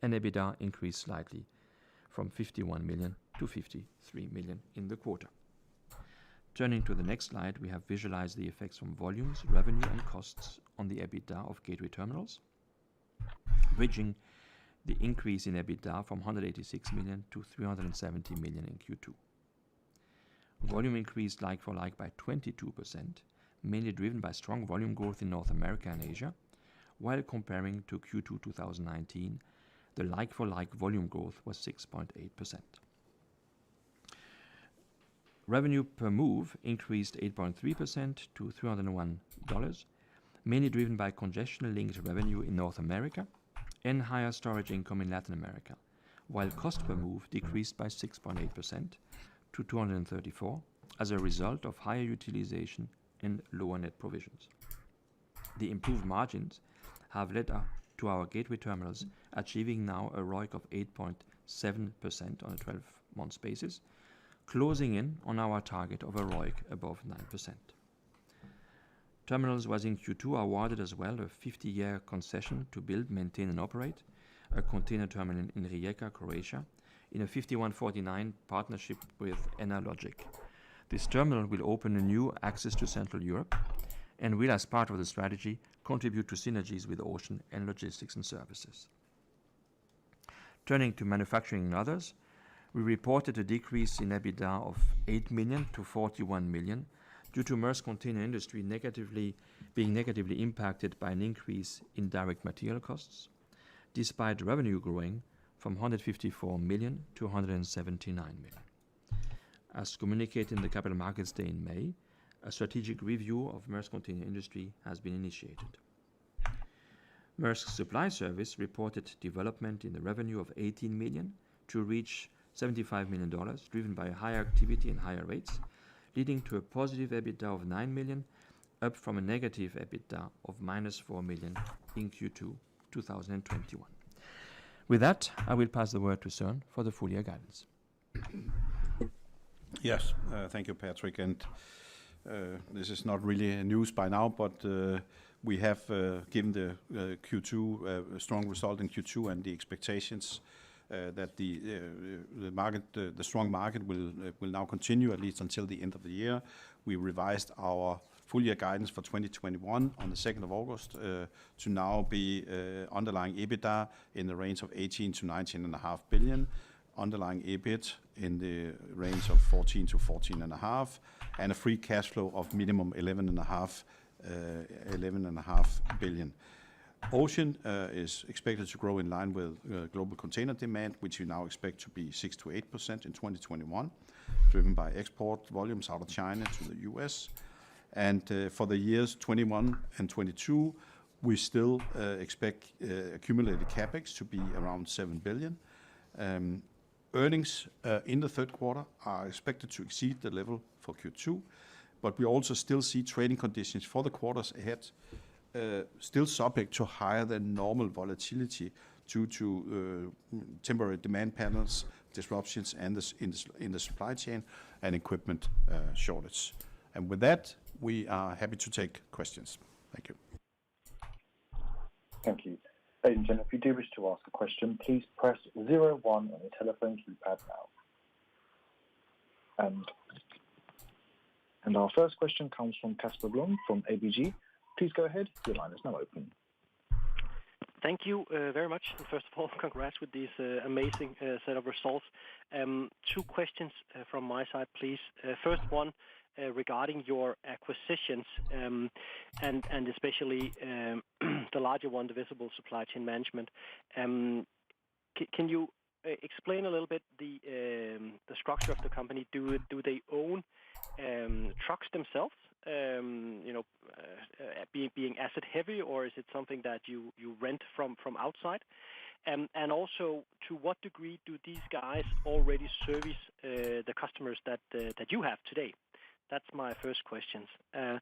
and EBITDA increased slightly from 51 million to 53 million in the quarter. Turning to the next slide, we have visualized the effects from volumes, revenue, and costs on the EBITDA of gateway terminals, bridging the increase in EBITDA from 186 million to 370 million in Q2. Volume increased like-for-like by 22%, mainly driven by strong volume growth in North America and Asia, while comparing to Q2 2019, the like-for-like volume growth was 6.8%. Revenue per move increased 8.3% to $301, mainly driven by congestion-linked revenue in North America and higher storage income in Latin America, while cost per move decreased by 6.8% to 234 as a result of higher utilization and lower net provisions. The improved margins have led to our gateway terminals achieving now a ROIC of 8.7% on a 12-month basis, closing in on our target of a ROIC above 9%. Terminals was in Q2 awarded as well a 50-year concession to build, maintain and operate a container terminal in Rijeka, Croatia, in a 51-49 partnership with Enerlogic. This terminal will open a new access to Central Europe and will, as part of the strategy, contribute to synergies with ocean and logistics and services. Turning to manufacturing and others, we reported a decrease in EBITDA of 8 million to 41 million due to Maersk Container Industry being negatively impacted by an increase in direct material costs, despite revenue growing from 154 million to 179 million. As communicated in the Capital Markets Day in May, a strategic review of Maersk Container Industry has been initiated. Maersk Supply Service reported development in the revenue of 18 million to reach $75 million, driven by higher activity and higher rates, leading to a positive EBITDA of 9 million, up from a negative EBITDA of -4 million in Q2 2021. With that, I will pass the word to Søren for the full year guidance. Yes, thank you, Patrick. And this is not really news by now, but we have given the Q2 a strong result in Q2 and the expectations that the strong market will now continue at least until the end of the year. We revised our full year guidance for 2021 on the 2nd of August to now be underlying EBITDA in the range of 18 to 19.5 billion. underlying EBIT in the range of 14 to 14.5, and a free cash flow of minimum 11.5 billion. Ocean is expected to grow in line with global container demand, which we now expect to be 6 to 8% in 2021, driven by export volumes out of China to the US. And for the years 21 and 22, we still expect accumulated capex to be around 7 billion. Earnings in the third quarter are expected to exceed the level for Q2, but we also still see trading conditions for the quarters ahead still subject to higher than normal volatility due to temporary demand patterns, disruptions, and in the supply chain and equipment shortage. And with that, we are happy to take questions. Thank you. Thank you. Ladies and gentlemen, if you do wish to ask a question, please press 01 on your telephone keypad now. And our first question comes from Casper Blom from ABG. Please go ahead. Your line is now open. Thank you very much. And first of all, congrats with this amazing set of results. Two questions from my side, please. First one regarding your acquisitions and especially the larger one, the Visible Supply Chain Management. Can you explain a little bit the structure of the company? Do they own trucks themselves? Being asset heavy, or is it something that you rent from outside? And also, to what degree do these guys already service the customers that you have today? That's my first questions. And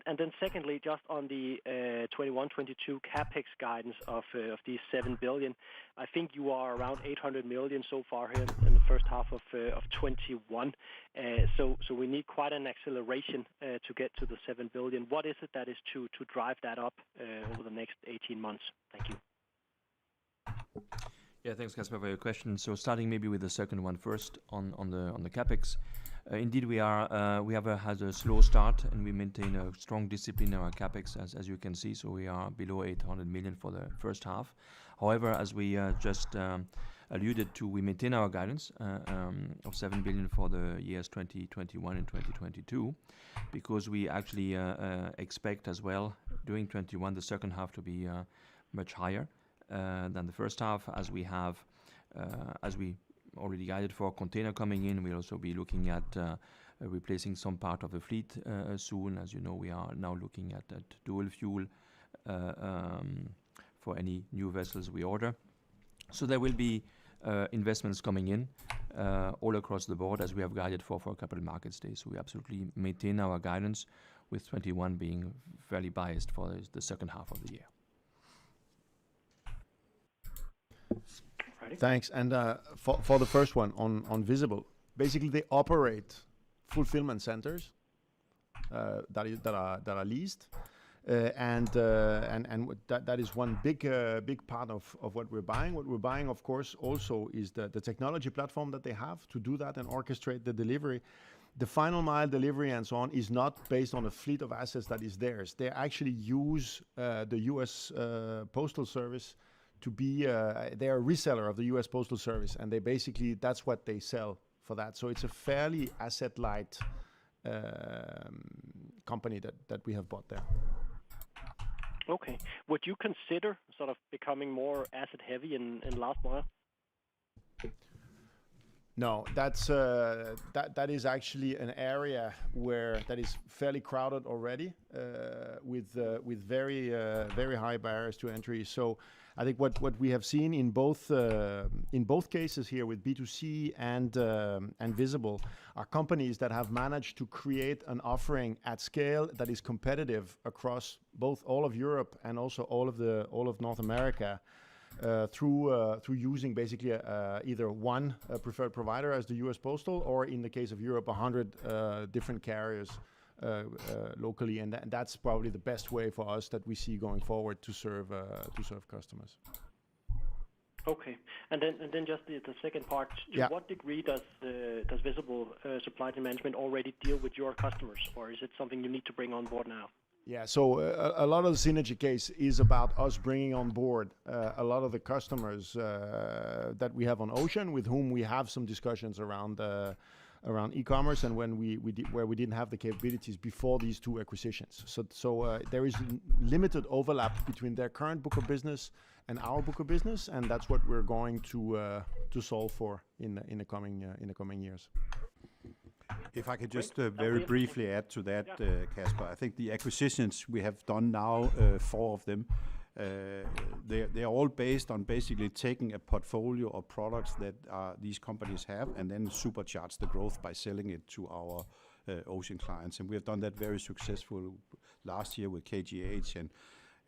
then secondly, just on the 21-22 capex guidance of these 7 billion, I think you are around 800 million so far here in the first half of 21. So we need quite an acceleration to get to the 7 billion. What is it that is to drive that up over the next 18 months? Thank you. Yeah, thanks, Casper, for your question. So starting maybe with the second one first on the capex. Indeed, we have had a slow start, and we maintain a strong discipline in our capex, as you can see. So we are below 800 million for the first half. However, as we just alluded to, we maintain our guidance of 7 billion for the years 2021 and 2022, because we actually expect as well during 21 the second half to be much higher than the first half, as we already guided for container coming in. We'll also be looking at replacing some part of the fleet soon. As you know, we are now looking at dual fuel for any new vessels we order. So there will be investments coming in all across the board, as we have guided for Capital Markets Day. So we absolutely maintain our guidance, with 21 being fairly biased for the second half of the year. Thanks. And for the first one on Visible, basically they operate fulfillment centers that are leased, and that is one big part of what we're buying. What we're buying, of course, also is the technology platform that they have to do that and orchestrate the delivery. The final mile delivery and so on is not based on a fleet of assets that is theirs. They actually use the U.S. Postal Service to be, they're a reseller of the U.S. Postal Service, and they basically, that's what they sell for that. So it's a fairly asset-light company that we have bought there. Okay. Would you consider sort of becoming more asset-heavy in last mile? No, that is actually an area where that is fairly crowded already, with very high barriers to entry. So I think what we have seen in both cases here with B2C and Visible are companies that have managed to create an offering at scale that is competitive across both all of Europe and also all of North America. Through using basically either one preferred provider as the U.S. Postal, or in the case of Europe, 100 different carriers locally, and that's probably the best way for us that we see going forward to serve customers. Okay, and then just the second part. To what degree does Visible Supply Chain Management already deal with your customers, or is it something you need to bring on board now? Yeah, so a lot of the synergy case is about us bringing on board a lot of the customers that we have on Ocean, with whom we have some discussions around e-commerce, and where we didn't have the capabilities before these two acquisitions. So there is limited overlap between their current book of business and our book of business, and that's what we're going to solve for in the coming years. If I could just very briefly add to that, Kasper, I think the acquisitions we have done now, 4 of them, they're all based on basically taking a portfolio of products that these companies have, and then supercharge the growth by selling it to our Ocean clients. And we have done that very successful last year with KGH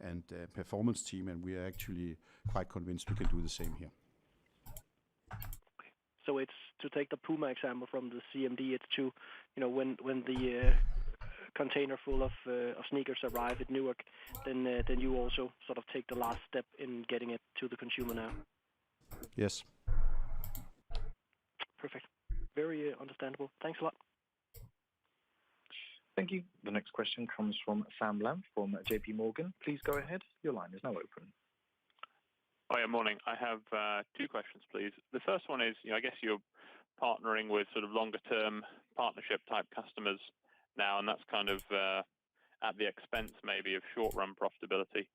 and Performance Team, and we are actually quite convinced we can do the same here. So it's to take the Puma example from the CMD. It's to, when the container full of sneakers arrive at Newark, then you also sort of take the last step in getting it to the consumer now. Yes. Perfect. Very understandable. Thanks a lot. Thank you. The next question comes from Sam Lam from JP Morgan. Please go ahead. Your line is now open. Oh, yeah, morning. I have 2 questions, please. The first one is, I guess you're partnering with sort of longer-term partnership-type customers now, and that's kind of at the expense maybe of short-run profitability.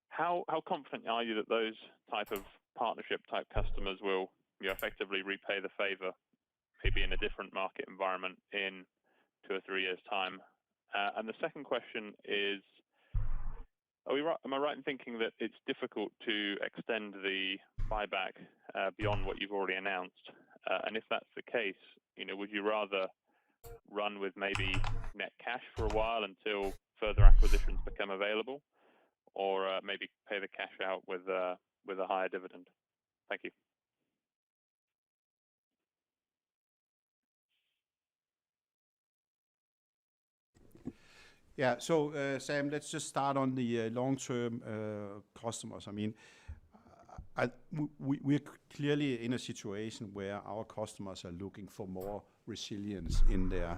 How confident are you that those type of partnership-type customers will effectively repay the favor, maybe in a different market environment in 2 or 3 years' time? And the second question is, am I right in thinking that it's difficult to extend the buyback beyond what you've already announced? And if that's the case, would you rather run with maybe net cash for a while until further acquisitions become available, or maybe pay the cash out with a higher dividend? Thank you. Yeah, so Sam, let's just start on the long-term customers. I mean, we're clearly in a situation where our customers are looking for more resilience in their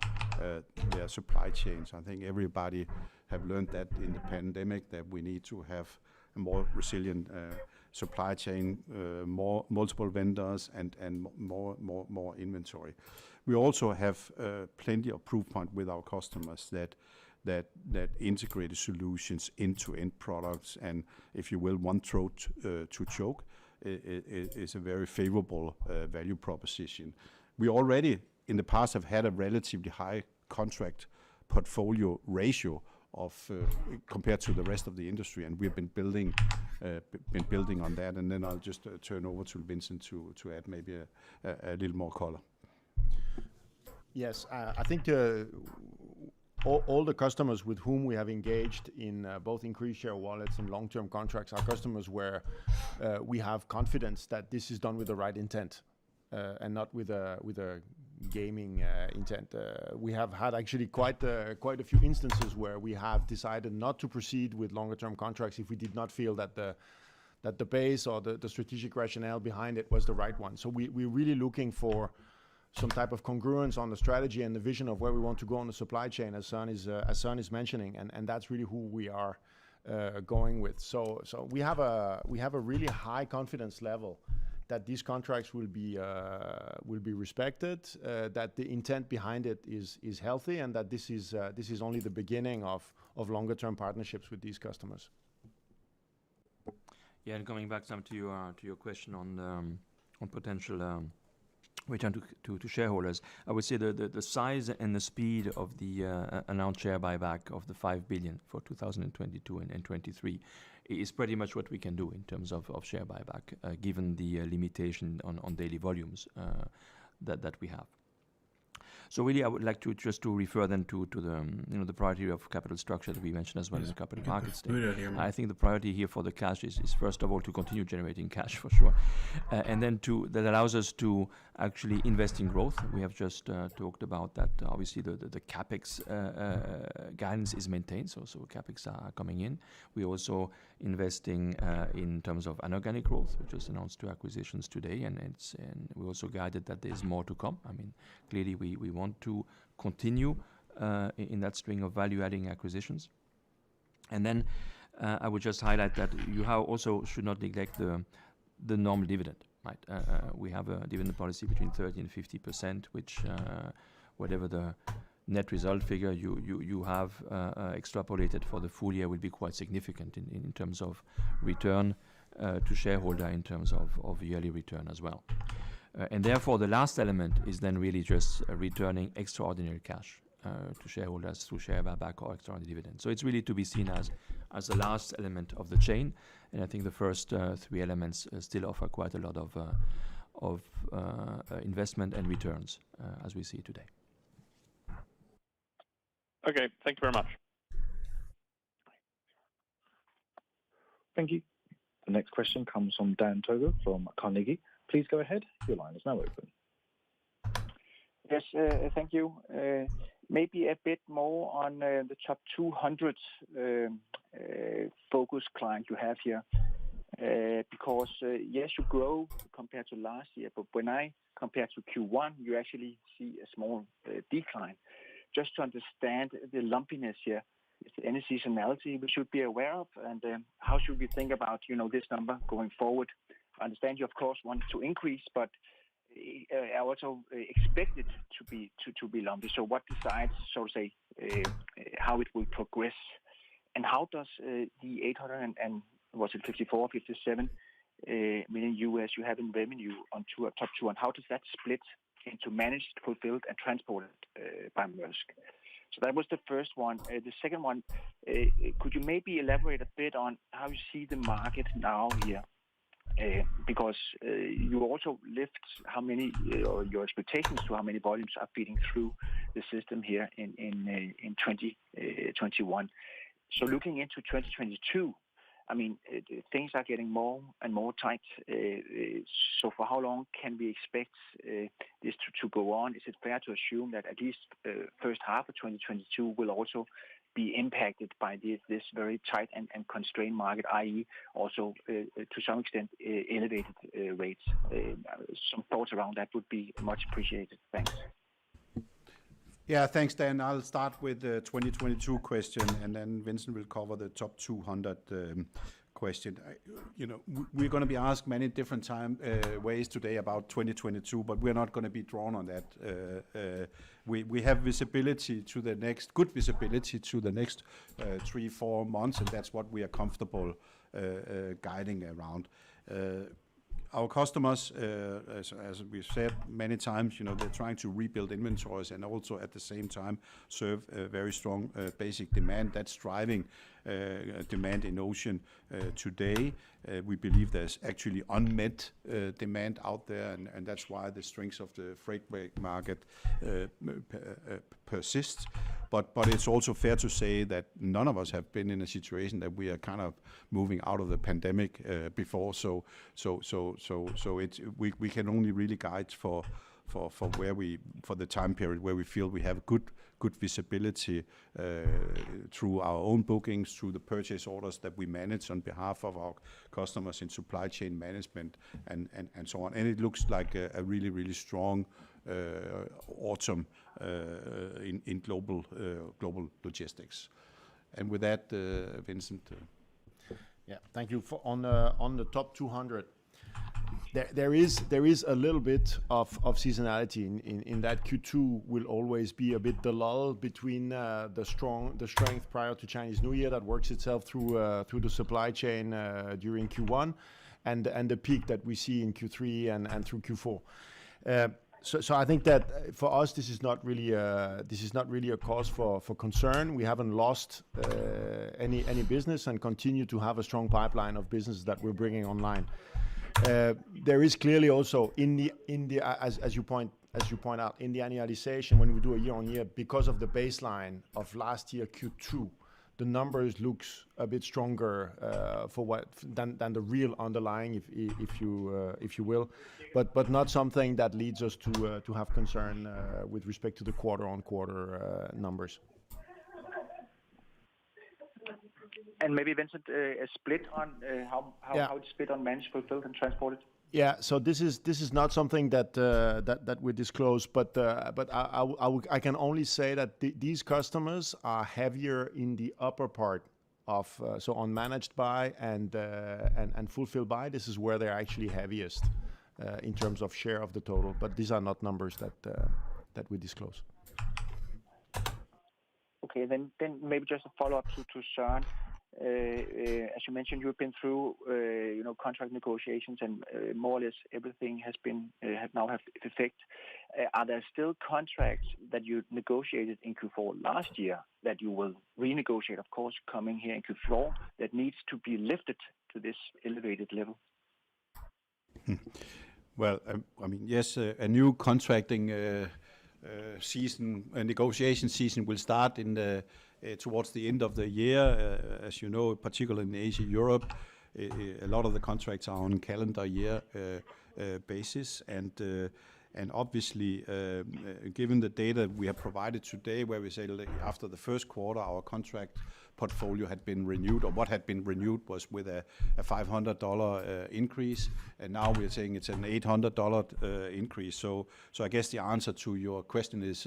supply chains. I think everybody have learned that in the pandemic, that we need to have a more resilient supply chain, more multiple vendors, and more inventory. We also have plenty of proof point with our customers that integrated solutions into end products, and if you will, one throat to choke is a very favorable value proposition. We already in the past have had a relatively high contract portfolio ratio of compared to the rest of the industry, and we've been building on that. And then I'll just turn over to Vincent to add maybe a little more color. Yes, I think all the customers with whom we have engaged in both increased share wallets and long-term contracts are customers where we have confidence that this is done with the right intent and not with a gaming intent. We have had actually quite a few instances where we have decided not to proceed with longer-term contracts if we did not feel that the base or the strategic rationale behind it was the right one. So we're really looking for some type of congruence on the strategy and the vision of where we want to go on the supply chain, as Søren is mentioning, and that's really who we are going with. So we have a really high confidence level that these contracts will be respected, that the intent behind it is healthy, and that this is only the beginning of longer term partnerships with these customers. Yeah, and coming back, Sam, to your question on potential return to shareholders, I would say the size and the speed of the announced share buyback of the 5 billion for 2022 and 2023 is pretty much what we can do in terms of share buyback, given the limitation on daily volumes that we have. So really, I would like to just to refer then to the the priority of capital structure that we mentioned as well in the capital markets day. I think the priority here for the cash is first of all to continue generating cash for sure, and then that allows us to actually invest in growth. We have just talked about that. Obviously, the capex guidance is maintained, so capex are coming in. We also investing in terms of inorganic growth. We just announced 2 acquisitions today, and we also guided that there's more to come. I mean, clearly we want to continue in that string of value-adding acquisitions. And then I would just highlight that you also should not neglect the normal dividend. Right, we have a dividend policy between 30 and 50%, which whatever the net result figure you have extrapolated for the full year will be quite significant in terms of return to shareholder, in terms of yearly return as well. And therefore, the last element is then really just returning extraordinary cash to shareholders through share buyback or extraordinary dividend. So it's really to be seen as the last element of the chain. And I think the first three elements still offer quite a lot of investment and returns as we see today. Okay, thank you very much. Thank you. The next question comes from Dan Togo from Carnegie. Please go ahead. Your line is now open. Yes, thank you. Maybe a bit more on the top 200 focus client you have here. Because yes, you grow compared to last year, but when I compare to Q1, you actually see a small decline. Just to understand the lumpiness here, is there any seasonality we should be aware of, and how should we think about this number going forward? I understand you of course want to increase, but I also expect it to be lumpy. So what decides, so to say, how it will progress, and how does the 54, 57 million US you have in revenue on top 200, how does that split into managed, fulfilled, and transported by Maersk? So that was the first one. The second one, could you maybe elaborate a bit on how you see the market now here? Because you also lift how many, or your expectations to how many volumes are feeding through the system here in 2021. So looking into 2022, I mean, things are getting more and more tight. So for how long can we expect this to go on? Is it fair to assume that at least first half of 2022 will also be impacted by this very tight and constrained market, i.e. also to some extent elevated rates? Some thoughts around that would be much appreciated. Thanks. Yeah, thanks, Dan. I'll start with the 2022 question, and then Vincent will cover the top 200 question. We're going to be asked many different ways today about 2022, but we're not going to be drawn on that. We have visibility to the next, good visibility to the next 3-4 months, and that's what we are comfortable guiding around. Our customers, as we've said many times, they're trying to rebuild inventories and also at the same time serve a very strong basic demand that's driving demand in ocean today. We believe there's actually unmet demand out there, and that's why the strength of the freight market persists. But it's also fair to say that none of us have been in a situation that we are kind of moving out of the pandemic before. So we can only really guide for the time period where we feel we have good visibility through our own bookings, through the purchase orders that we manage on behalf of our customers in supply chain management and so on. And it looks like a really strong autumn in global logistics. And with that, Vincent. Yeah, thank you. On the top 200, there is a little bit of seasonality in that Q2 will always be a bit the lull between the strength prior to Chinese New Year that works itself through the supply chain during Q1, and the peak that we see in Q3 and through Q4. So I think that for us this is not really a cause for concern. We haven't lost any business and continue to have a strong pipeline of business that we're bringing online. There is clearly also in the as you point out, in the annualization when we do a year on year, because of the baseline of last year Q2, the numbers looks a bit stronger than the real underlying, if you will, but not something that leads us to have concern with respect to the quarter-on-quarter numbers. And maybe Vincent, a split on how it's split on managed, fulfilled, and transported. Yeah, so this is not something that we disclose, but I can only say that these customers are heavier in the upper part of so on managed by and fulfilled by. This is where they're actually heaviest in terms of share of the total. But these are not numbers that we disclose. Okay, then maybe just a follow-up to Søren. As you mentioned, you've been through contract negotiations and more or less everything has been have effect. Are there still contracts that you negotiated in Q4 last year that you will renegotiate, of course, coming here in Q4 that needs to be lifted to this elevated level? Well, I mean, yes, a new contracting season, a negotiation season will start towards the end of the year. As you know, particularly in Asia, Europe, a lot of the contracts are on calendar year basis, and obviously, given the data we have provided today, where we say after the first quarter our contract portfolio had been renewed, or what had been renewed was with a $500 increase, and now we're saying it's an $800 increase. So I guess the answer to your question is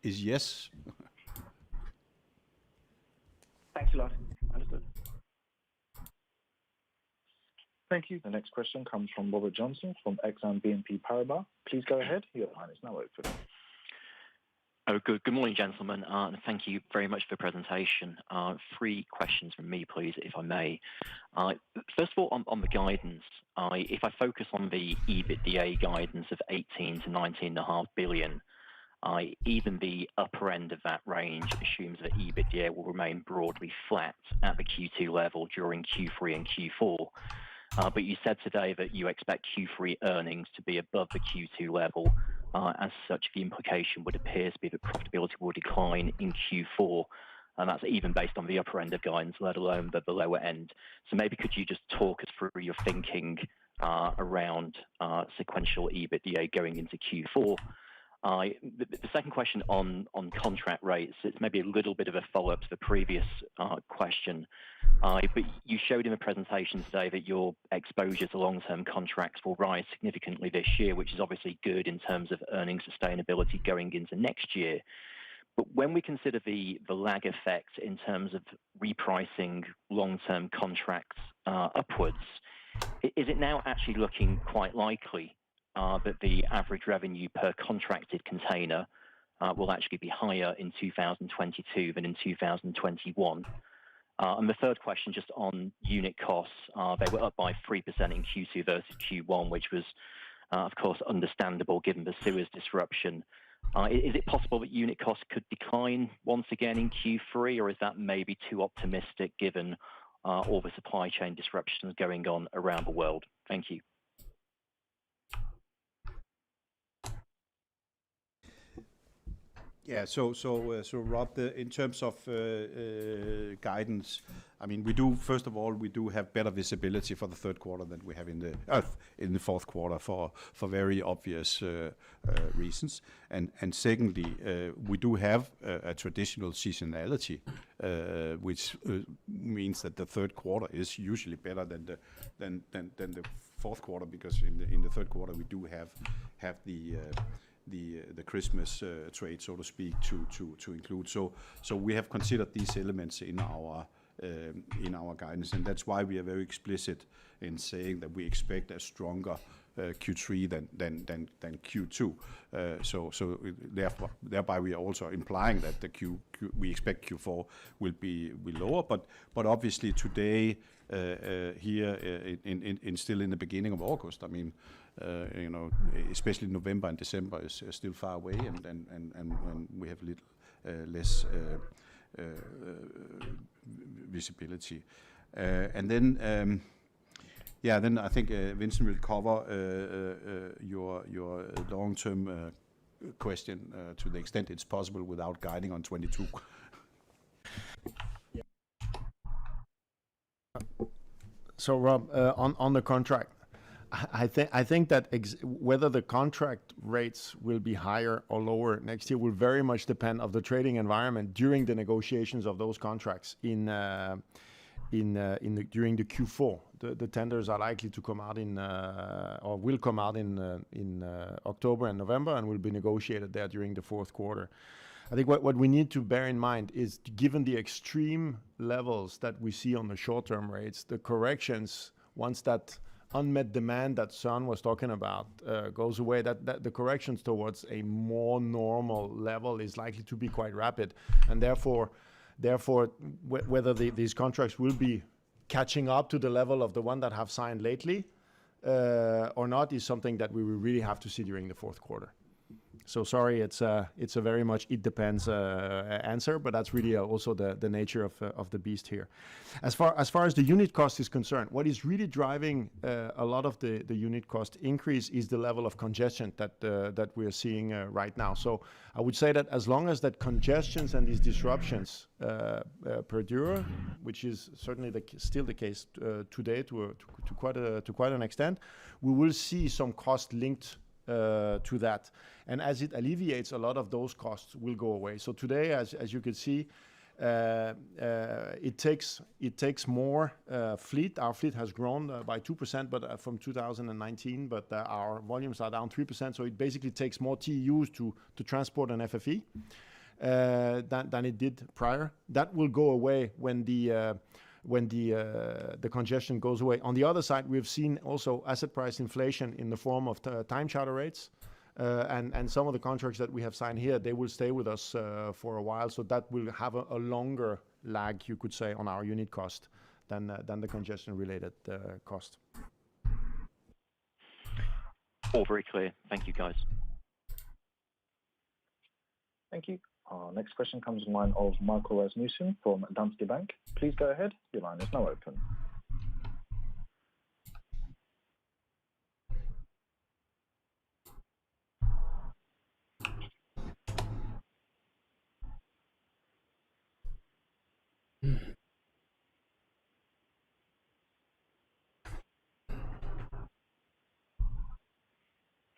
yes. Thanks a lot. Understood. Thank you. The next question comes from Robert Johnson from Exane BNP Paribas. Please go ahead. Your line is now open. Oh, good morning, gentlemen, and thank you very much for the presentation. 3 questions from me, please, if I may. First of all, on the guidance, if I focus on the EBITDA guidance of 18 to 19.5 billion, even the upper end of that range assumes that EBITDA will remain broadly flat at the Q2 level during Q3 and Q4. But you said today that you expect Q3 earnings to be above the Q2 level. As such, the implication would appear to be that profitability will decline in Q4, and that's even based on the upper end of guidance, let alone the lower end. So maybe could you just talk us through your thinking around sequential EBITDA going into Q4? The second question on contract rates, it's maybe a little bit of a follow-up to the previous question. But you showed in the presentation today that your exposure to long-term contracts will rise significantly this year, which is obviously good in terms of earning sustainability going into next year. But when we consider the lag effect in terms of repricing long-term contracts upwards, is it now actually looking quite likely that the average revenue per contracted container will actually be higher in 2022 than in 2021? And the third question, just on unit costs, they were up by 3% in Q2 versus Q1, which was, of course, understandable given the Suez disruption. Is it possible that unit costs could decline once again in Q3, or is that maybe too optimistic given all the supply chain disruptions going on around the world? Thank you. Yeah, so Rob, in terms of guidance, I mean, first of all, we do have better visibility for the third quarter than we have in the fourth quarter for very obvious reasons. And secondly, we do have a traditional seasonality, which means that the third quarter is usually better than the fourth quarter, because in the third quarter we do have the Christmas trade, so to speak, to include. So we have considered these elements in our guidance, and that's why we are very explicit in saying that we expect a stronger Q3 than Q2. So thereby we are also implying that we expect Q4 will be lower, but obviously today here still in the beginning of August, I mean, especially November and December is still far away, and we have little less visibility. And then then I think Vincent will cover your long-term question to the extent it's possible without guiding on 22. So Rob, on the contract, I think that whether the contract rates will be higher or lower next year will very much depend on the trading environment during the negotiations of those contracts during the Q4. The tenders are likely to come out or will come out in October and November, and will be negotiated there during the fourth quarter. I think what we need to bear in mind is, given the extreme levels that we see on the short-term rates, the corrections, once that unmet demand that Søren was talking about goes away, that the corrections towards a more normal level is likely to be quite rapid. And therefore, whether these contracts will be catching up to the level of the one that have signed lately or not is something that we will really have to see during the fourth quarter. So sorry, it's a very much it depends answer, but that's really also the nature of the beast here. As far as the unit cost is concerned, what is really driving a lot of the unit cost increase is the level of congestion that we are seeing right now. So I would say that as long as that congestions and these disruptions perdure, which is certainly still the case today to quite an extent, we will see some cost linked to that, and as it alleviates, a lot of those costs will go away. So today, as you can see, it takes more fleet. Our fleet has grown by 2%, but from 2019, but our volumes are down 3%. So it basically takes more TEUs to transport an FFE than it did prior. That will go away when the congestion goes away. On the other side, we've seen also asset price inflation in the form of time charter rates, and some of the contracts that we have signed here, they will stay with us for a while. So that will have a longer lag, you could say, on our unit cost than the congestion-related cost. All very clear. Thank you, guys. Thank you. Our next question comes in line of Michael Rasmussen from Danske Bank. Please go ahead. Your line is now open.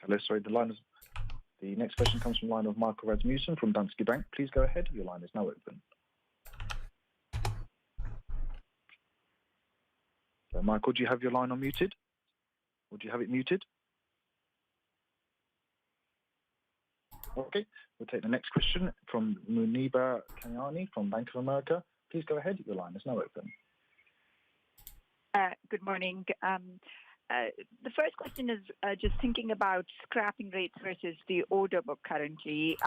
Hello, sorry, the next question comes from the line of Michael Rasmussen from Danske Bank. Please go ahead. Your line is now open. So, Michael, do you have your line unmuted? Or do you have it muted? Okay, we'll take the next question from Muneeba Kayani from Bank of America. Please go ahead. Your line is now open. Good morning. The first question is just thinking about scrapping rates versus the order book currently.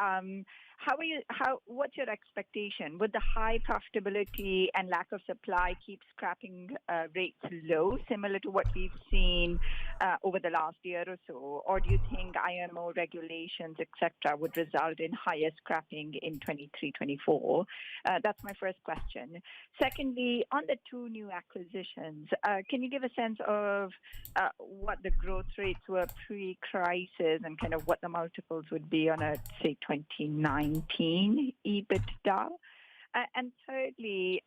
What's your expectation? Would the high profitability and lack of supply keep scrapping rates low, similar to what we've seen over the last year or so? Or do you think IMO regulations, etc., would result in higher scrapping in 23-24? That's my first question. Secondly, on the two new acquisitions, can you give a sense of what the growth rates were pre-crisis and kind of what the multiples would be on a, say, 2019 Ebitda? And thirdly,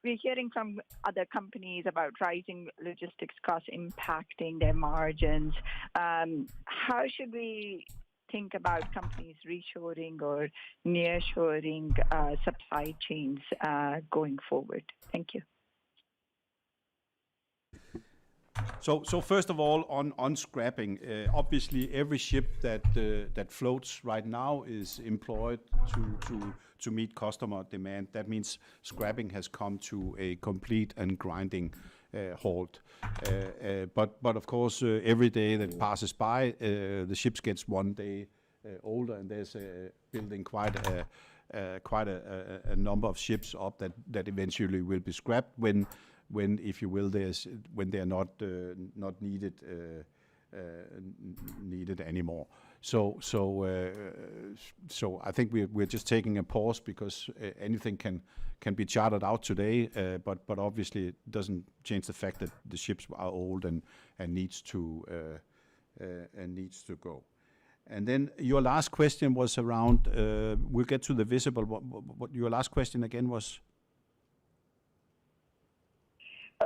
we're hearing from other companies about rising logistics costs impacting their margins. How should we think about companies reshoring or nearshoring supply chains going forward? Thank you. So first of all, on scrapping, obviously every ship that floats right now is employed to meet customer demand. That means scrapping has come to a complete and grinding halt. But of course, every day that passes by, the ships gets one day older, and there's building quite a number of ships up that eventually will be scrapped when, if you will, when they are not needed anymore. So I think we're just taking a pause because anything can be chartered out today, but obviously it doesn't change the fact that the ships are old and needs to go. And then your last question was around. We'll get to the visible. What your last question again was?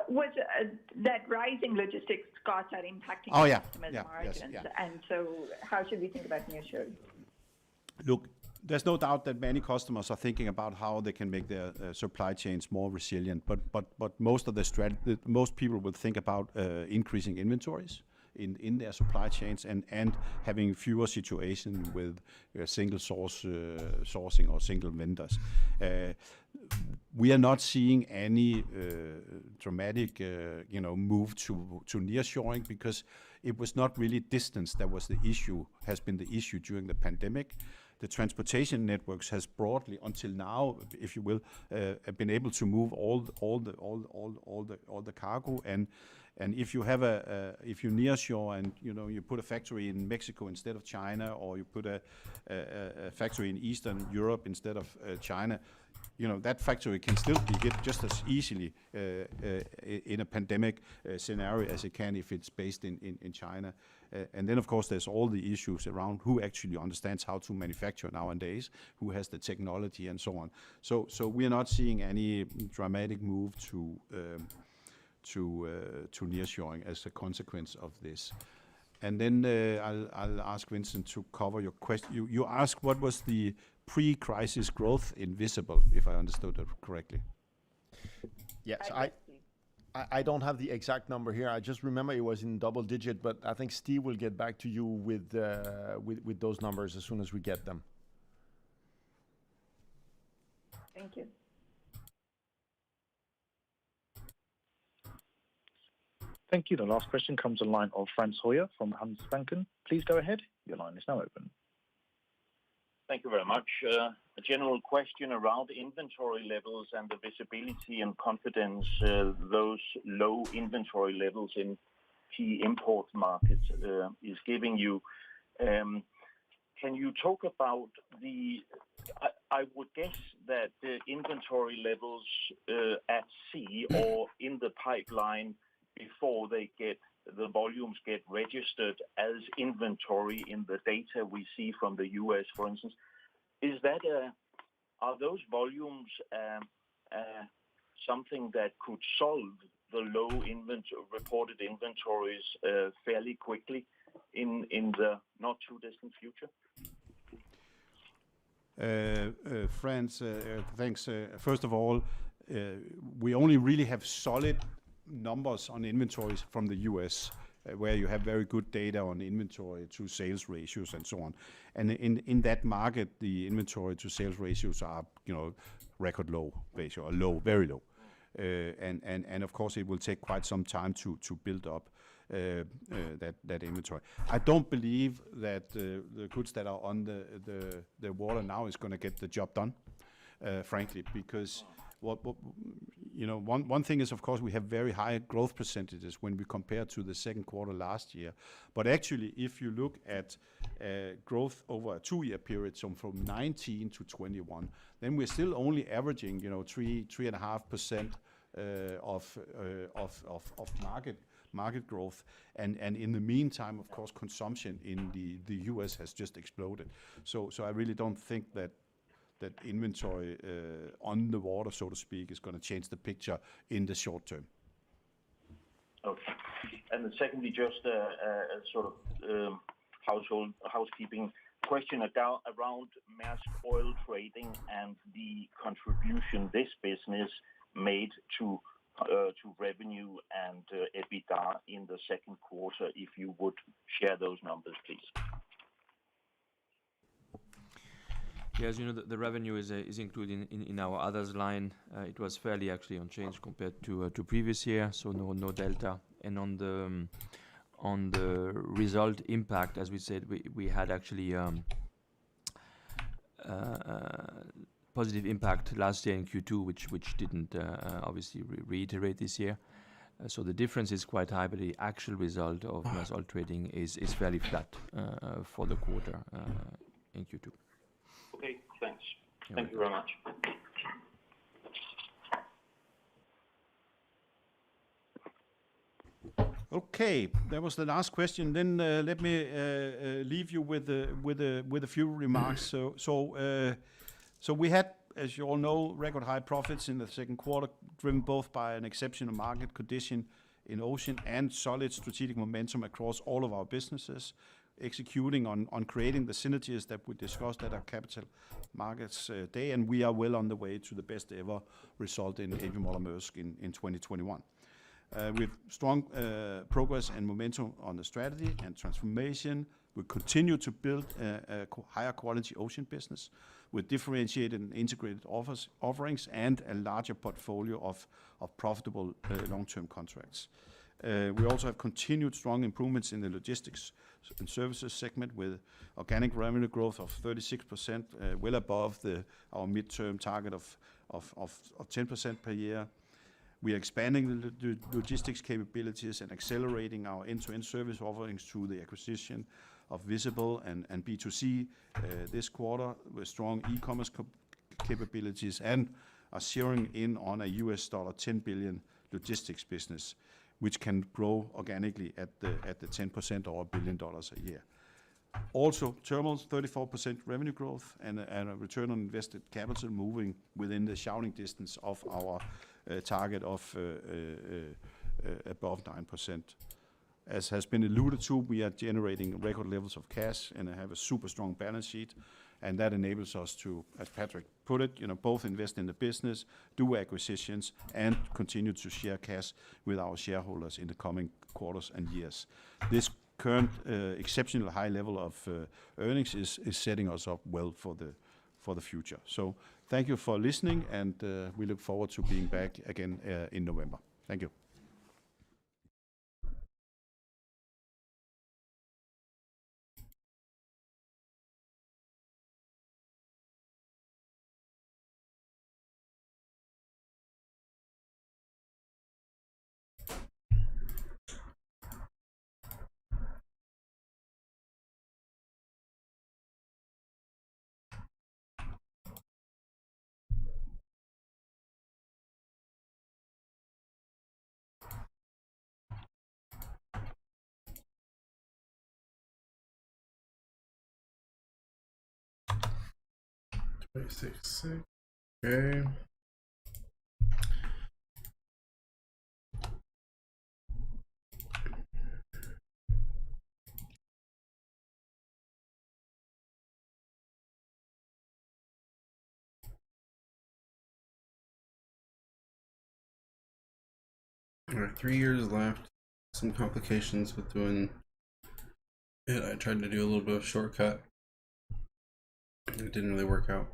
Was that rising logistics costs are impacting customers' margins, and so how should we think about nearshoring? Look, there's no doubt that many customers are thinking about how they can make their supply chains more resilient. But most people will think about increasing inventories in their supply chains and having fewer situations with single sourcing or single vendors. We are not seeing any dramatic move to nearshoring, because it was not really distance that was the issue, has been the issue during the pandemic. The transportation networks has broadly, until now, if you will, been able to move all the cargo. And if you have if you nearshore and you put a factory in Mexico instead of China, or you put a factory in Eastern Europe instead of China, that factory can still be hit just as easily in a pandemic scenario as it can if it's based in China. And then, of course, there's all the issues around who actually understands how to manufacture nowadays, who has the technology, and so on. So we are not seeing any dramatic move to nearshoring as a consequence of this. And then I'll ask Vincent to cover your question. You asked what was the pre-crisis growth in Visible, if I understood it correctly. Yes, I don't have the exact number here. I just remember it was in double digit, but I think Steve will get back to you with those numbers as soon as we get them. Thank you. Thank you. The last question comes on the line of Frans Hoyer from Handelsbanken. Please go ahead. Your line is now open. Thank you very much. A general question around inventory levels and the visibility and confidence those low inventory levels in key import markets is giving you. Can you talk about I would guess that the inventory levels at sea or in the pipeline before the volumes get registered as inventory in the data we see from the US, for instance, are those volumes something that could solve the low reported inventories fairly quickly in the not too distant future? Frans, thanks. First of all, we only really have solid numbers on inventories from the US, where you have very good data on inventory to sales ratios and so on. And in that market, the inventory to sales ratios are, record low ratio, or low, very low. And of course, it will take quite some time to build up that inventory. I don't believe that the goods that are on the water now is going to get the job done, frankly, because one thing is, of course, we have very high growth percentages when we compare to the second quarter last year. But actually, if you look at growth over a 2-year period, so from 19 to 21, then we're still only averaging, 3.5% of market growth. And in the meantime, of course, consumption in the US has just exploded. So I really don't think that inventory on the water, so to speak, is going to change the picture in the short term. Okay. And then secondly, just a sort of housekeeping question around Maersk Oil Trading and the contribution this business made to revenue and EBITDA in the second quarter, if you would share those numbers, please. Yes, the revenue is included in our others line. It was fairly actually unchanged compared to previous year, so no delta. And on the result impact, as we said, we had actually positive impact last year in Q2, which didn't obviously reiterate this year. So the difference is quite high, but the actual result of Maersk Oil Trading is fairly flat for the quarter in Q2. Okay, thanks. Thank you very much. Okay, that was the last question. Then let me leave you with a few remarks. So we had, as you all know, record high profits in the second quarter, driven both by an exceptional market condition in Ocean and solid strategic momentum across all of our businesses, executing on creating the synergies that we discussed at our Capital Markets Day, and we are well on the way to the best ever result in A.P. Moller Maersk in 2021. with strong progress and momentum on the strategy and transformation. We continue to build a higher quality ocean business with differentiated and integrated offerings and a larger portfolio of profitable long-term contracts. We also have continued strong improvements in the logistics and services segment with organic revenue growth of 36%, well above our midterm target of 10% per year. We are expanding the logistics capabilities and accelerating our end-to-end service offerings through the acquisition of Visible and B2C this quarter with strong e-commerce capabilities, and are zeroing in on a $10 billion logistics business, which can grow organically at the 10% or $1 billion a year. Also, terminals, 34% revenue growth and a return on invested capital moving within the shouting distance of our target of above 9%. As has been alluded to, we are generating record levels of cash and have a super strong balance sheet, and that enables us to, as Patrick put it, both invest in the business, do acquisitions, and continue to share cash with our shareholders in the coming quarters and years. This current exceptional high level of earnings is setting us up well for the future. So thank you for listening, and we look forward to being back again in November. Thank you. Okay. All right, 3 years left. Some complications with doing it. I tried to do a little bit of shortcut. It didn't really work out.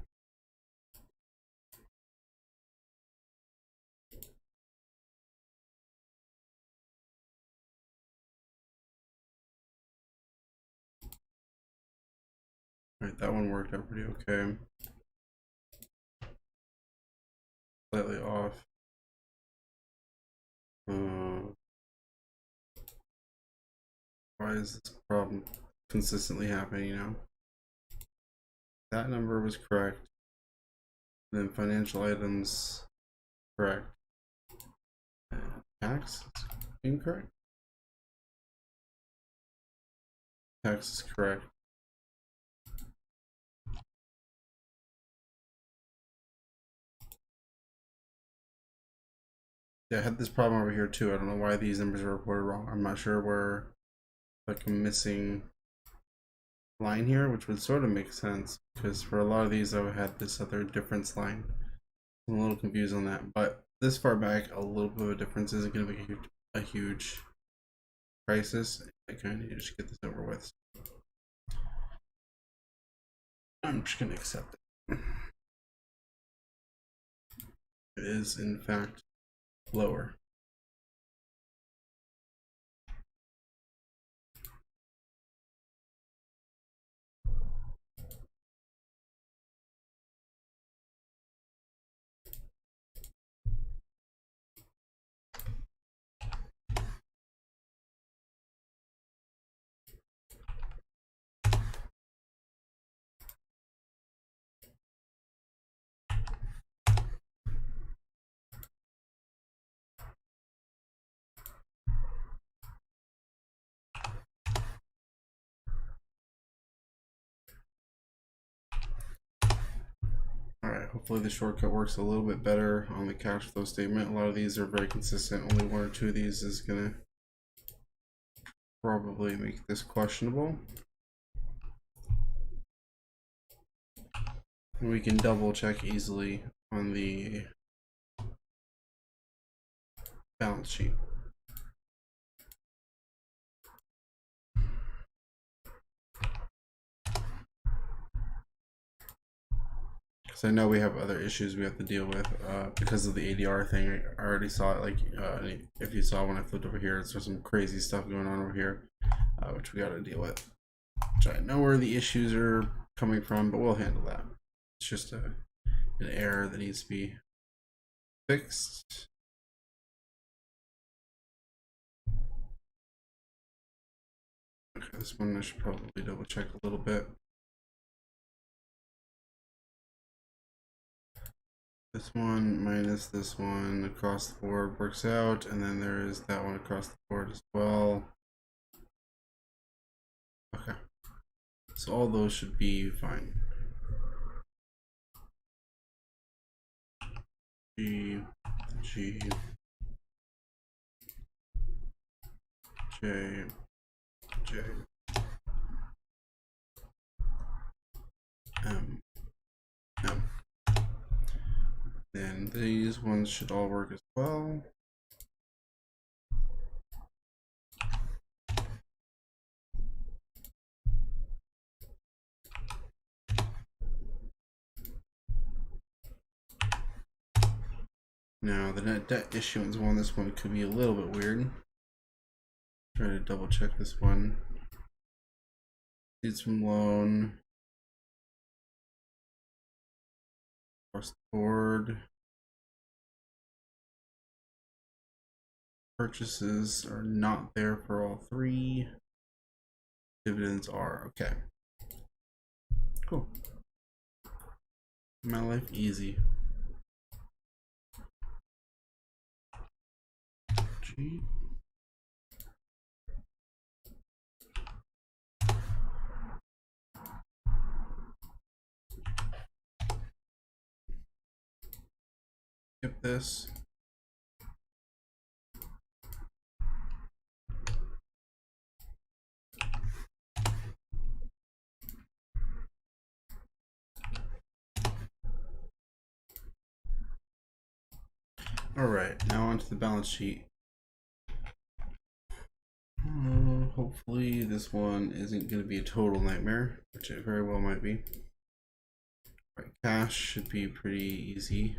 Alright, that one worked out pretty okay. Slightly off. Why is this problem consistently happening, That number was correct. Then financial items, correct. And tax, incorrect. Tax is correct. Yeah, I had this problem over here too. I don't know why these numbers are reported wrong. I'm not sure where like a missing line here, which would sort of make sense because for a lot of these I had this other difference line. I'm a little confused on that, but this far back, a little bit of a difference isn't going to be a huge crisis. I kind of need to just get this over with. I'm just going to accept it. It is, in fact, lower. Alright, hopefully the shortcut works a little bit better on the cash flow statement. A lot of these are very consistent. Only one or two of these is going to probably make this questionable. And we can double check easily on the balance sheet. because I know we have other issues we have to deal with because of the ADR thing. I already saw it. Like if you saw when I flipped over here, there's some crazy stuff going on over here, which we got to deal with. Which I know where the issues are coming from, but we'll handle that. It's just an error that needs to be fixed. Okay, this one I should probably double check a little bit. This one minus this one across the board works out, and then there is that one across the board as well. Okay, so all those should be fine. G, G, J, J, M, M. Then these ones should all work as well. Now the net debt issuance one, this one could be a little bit weird. Try to double check this one. Needs some loan. Across the board. Purchases are not there for all three. Dividends are okay. Cool. My life easy. G. Skip this. All right, now onto the balance sheet. Hopefully this one isn't going to be a total nightmare, which it very well might be. All right, cash should be pretty easy.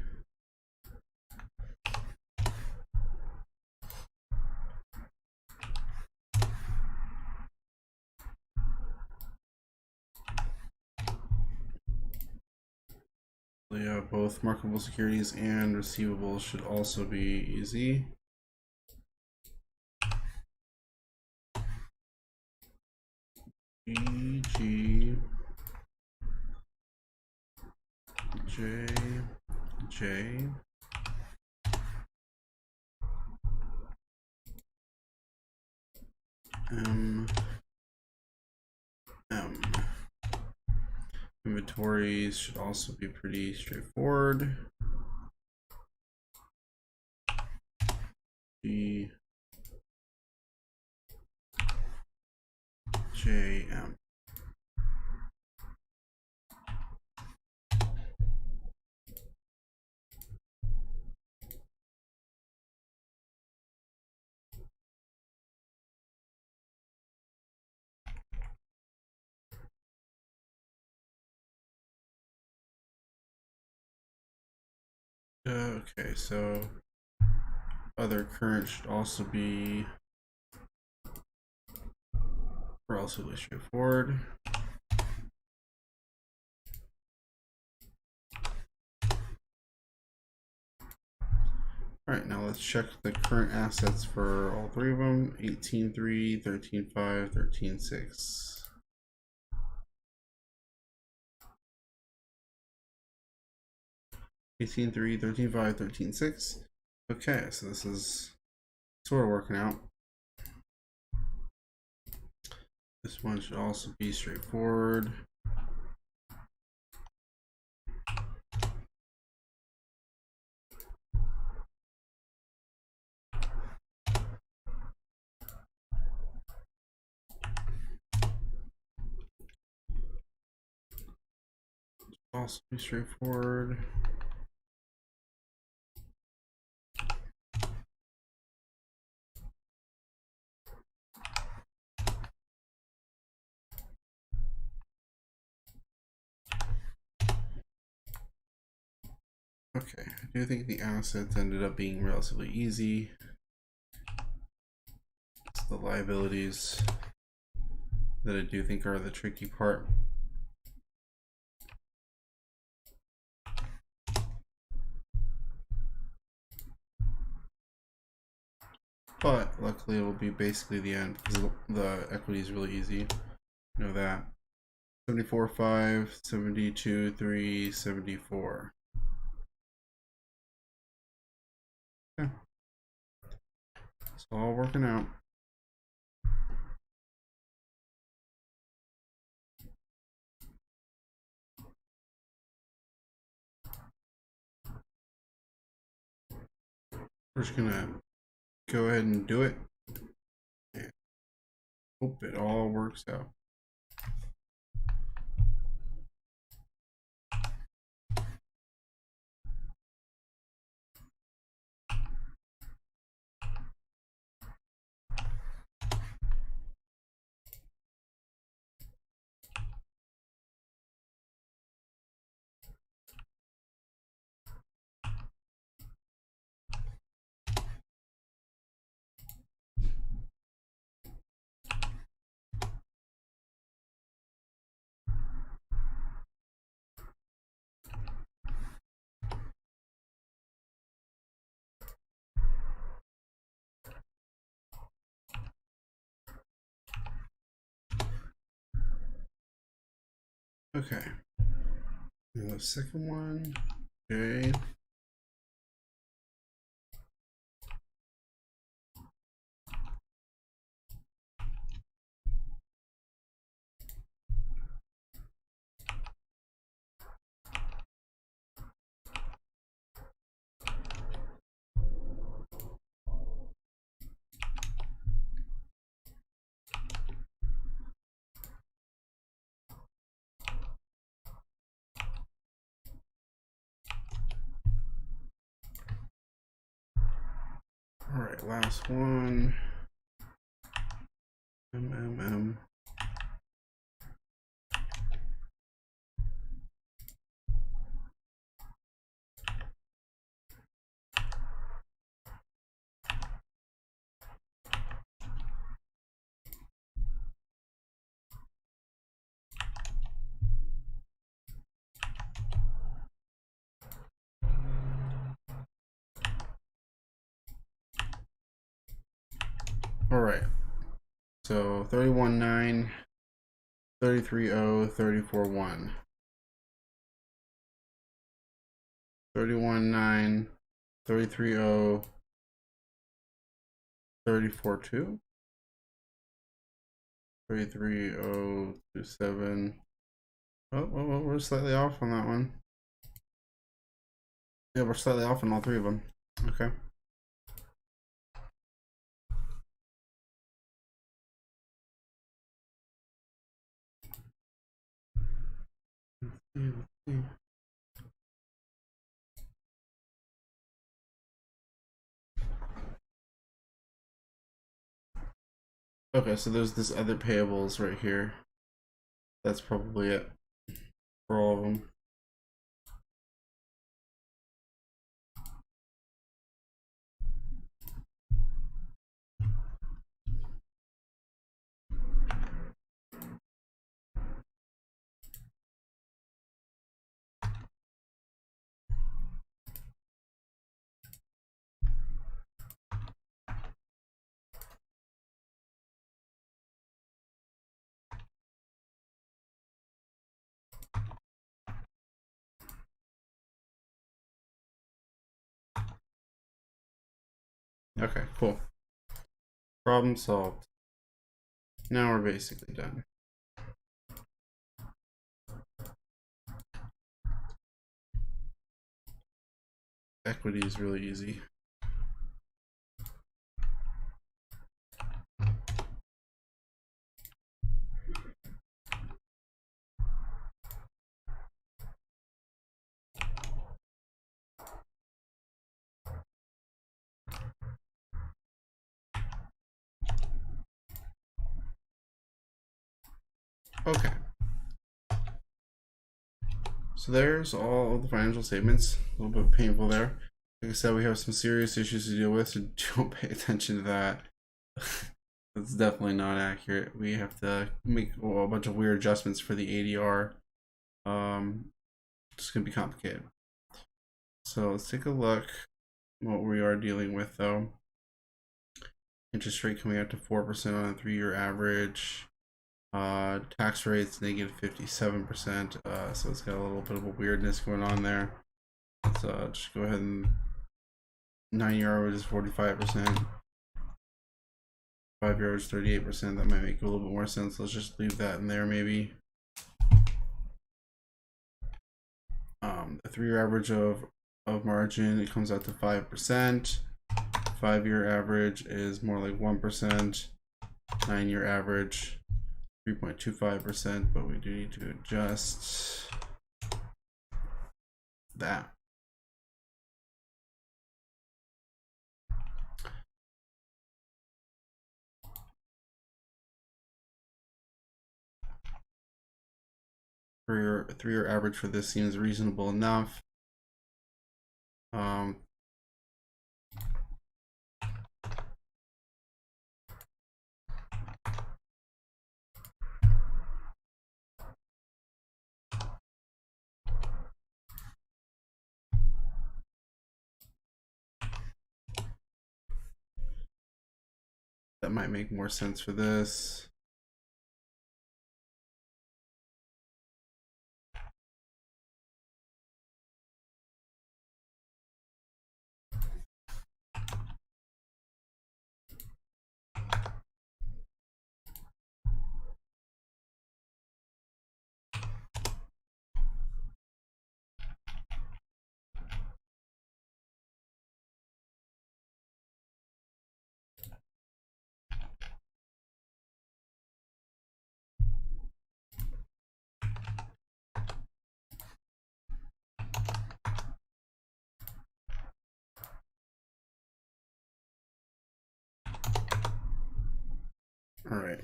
Yeah, both marketable securities and receivables should also be easy. G, G, J, J, M, M. Inventories should also be pretty straightforward. G, J, M. Okay, so other current should also be relatively straightforward. All right, now let's check the current assets for all three of them: 18.3, 13.5, 13.6. 18.3, 13.5, 13.6. Okay, so this is sort of working out. This one should also be straightforward. Also be straightforward. Okay, I do think the assets ended up being relatively easy. It's the liabilities that I do think are the tricky part. But luckily it will be basically the end because the equity is really easy. You know that. 74.5, 72.3, 74. Okay. It's all working out. We're just gonna go ahead and do it. And hope it all works out. Okay. Now the second one. Okay. All right, last one. MMM. All right. So 31.9, 33.0, 34.1. 31.9, 33.0, 34.2. 33.027. Oh, we're slightly off on that one. Yeah, we're slightly off on all three of them. Okay. Let's see. Okay, so there's this other payables right here. That's probably it for all of them. Okay, cool. Problem solved. Now we're basically done. Equity is really easy. Okay. So So there's all of the financial statements. A little bit painful there. Like I said, we have some serious issues to deal with, so don't pay attention to that. That's definitely not accurate. We have to make a bunch of weird adjustments for the ADR. It's gonna be complicated. So let's take a look at what we are dealing with though. Interest rate coming out to 4% on a 3-year average. Tax rates negative 57%. So it's got a little bit of a weirdness going on there. Let's just go ahead and 9-year average is 45%. 5-year average 38%. That might make a little bit more sense. Let's just leave that in there maybe. The 3-year average of margin, it comes out to 5%. 5-year average is more like 1%. 9-year average 3.25%, but we do need to adjust that. For 3-year average for this seems reasonable enough. That might make more sense for this. All right.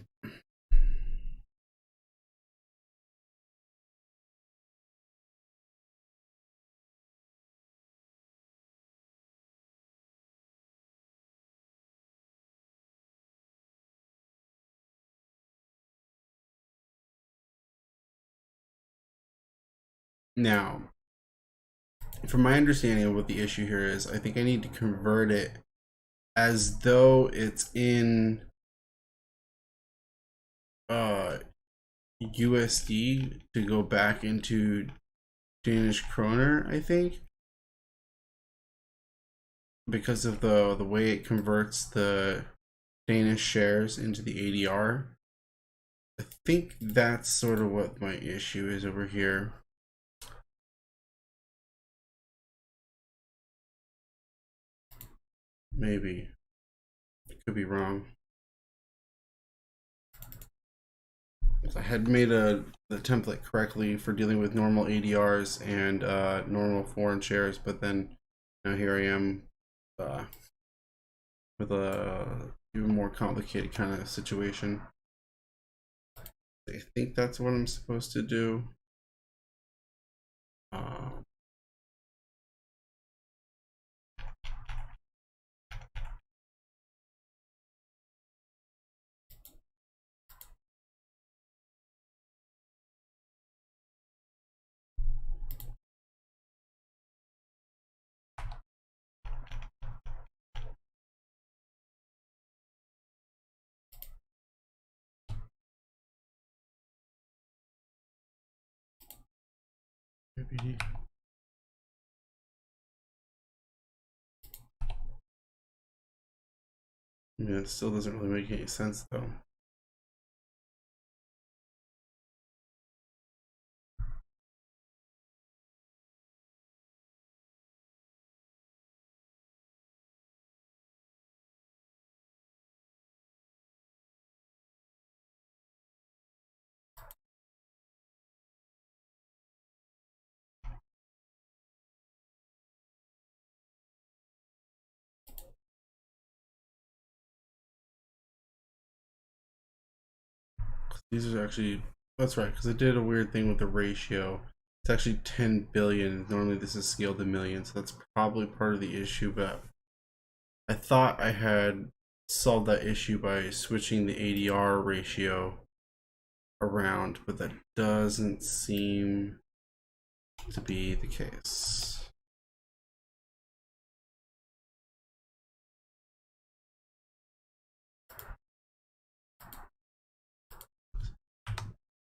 Now, from my understanding of what the issue here is, I think I need to convert it as though it's in USD to go back into Danish kroner, I think, because of the way it converts the Danish shares into the ADR. I think that's sort of what my issue is over here. Maybe. Could be wrong. I had made the template correctly for dealing with normal ADRs and normal foreign shares, but then now here I am with a even more complicated kind of situation. I think that's what I'm supposed to do. Maybe. Yeah, it still doesn't really make any sense though. These are actually, that's right, because I did a weird thing with the ratio. It's actually 10 billion. Normally this is scaled to millions, so that's probably part of the issue, but I thought I had solved that issue by switching the ADR ratio around, but that doesn't seem to be the case.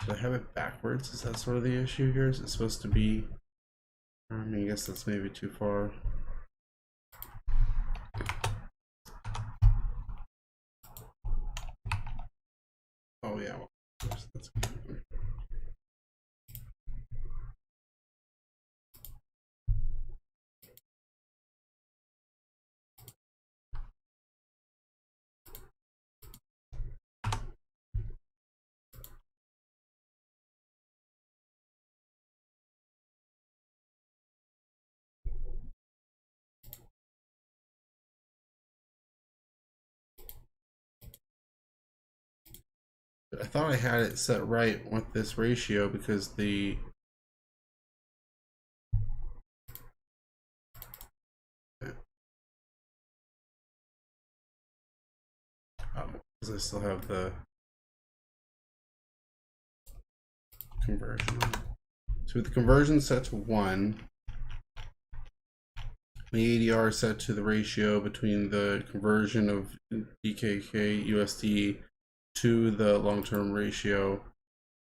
Do I have it backwards? Is that sort of the issue here? Is it supposed to be? I mean, I guess that's maybe too far. Oh yeah, well, that's good. I thought I had it set right with this ratio because the because I still have the conversion. So with the conversion set to 1, the ADR is set to the ratio between the conversion of DKK USD to the long-term ratio,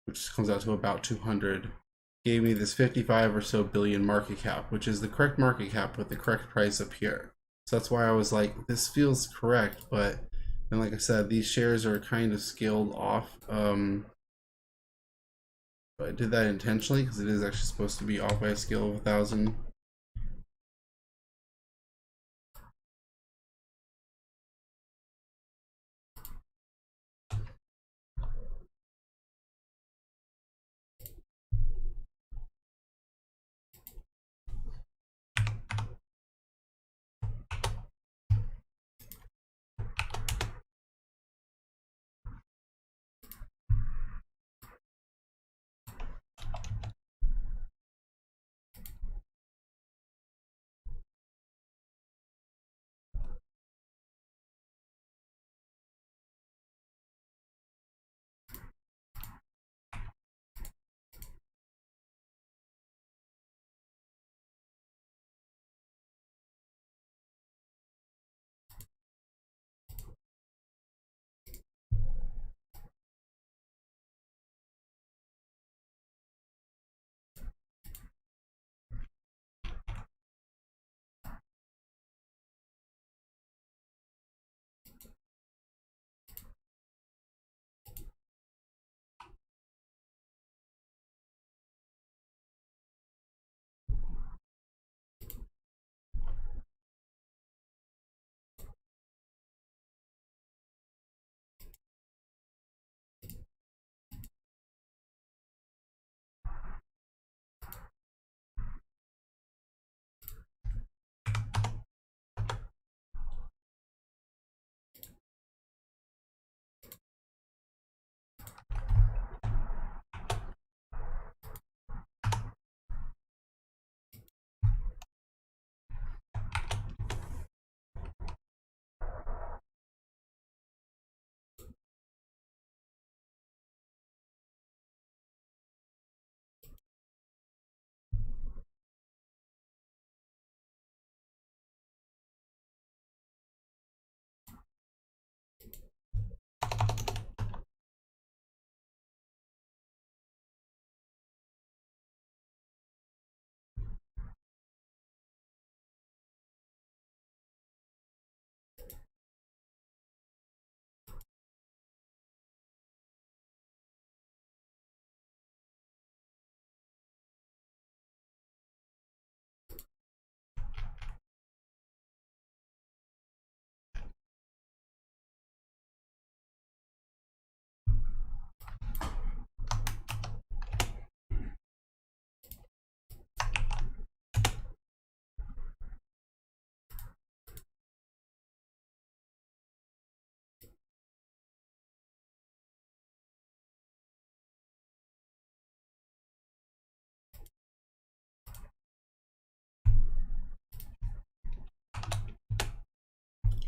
which comes out to about 200, gave me this 55 or so billion market cap, which is the correct market cap with the correct price up here. So that's why I was like, this feels correct, but then like I said, these shares are kind of scaled off. But I did that intentionally because it is actually supposed to be off by a scale of 1,000.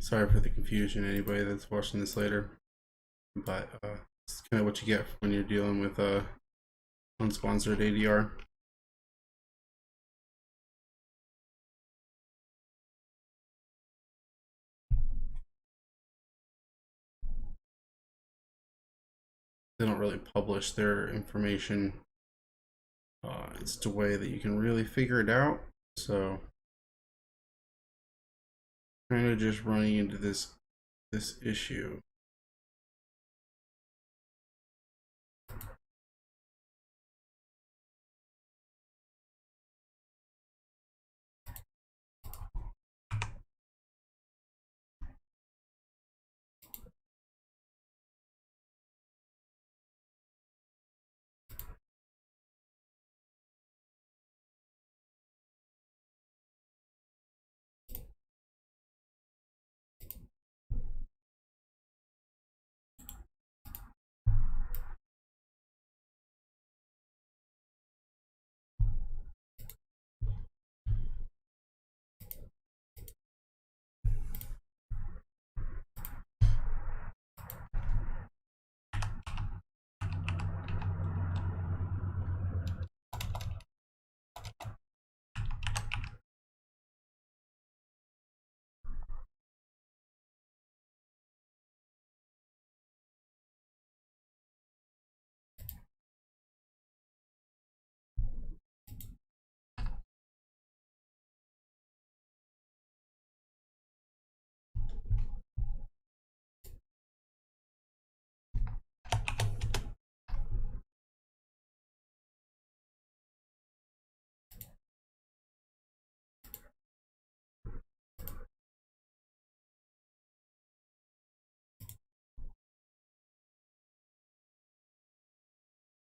Sorry for the confusion, anybody that's watching this later. But it's kind of what you get when you're dealing with unsponsored ADR. They don't really publish their information. It's a way that you can really figure it out. So kind of just running into this issue.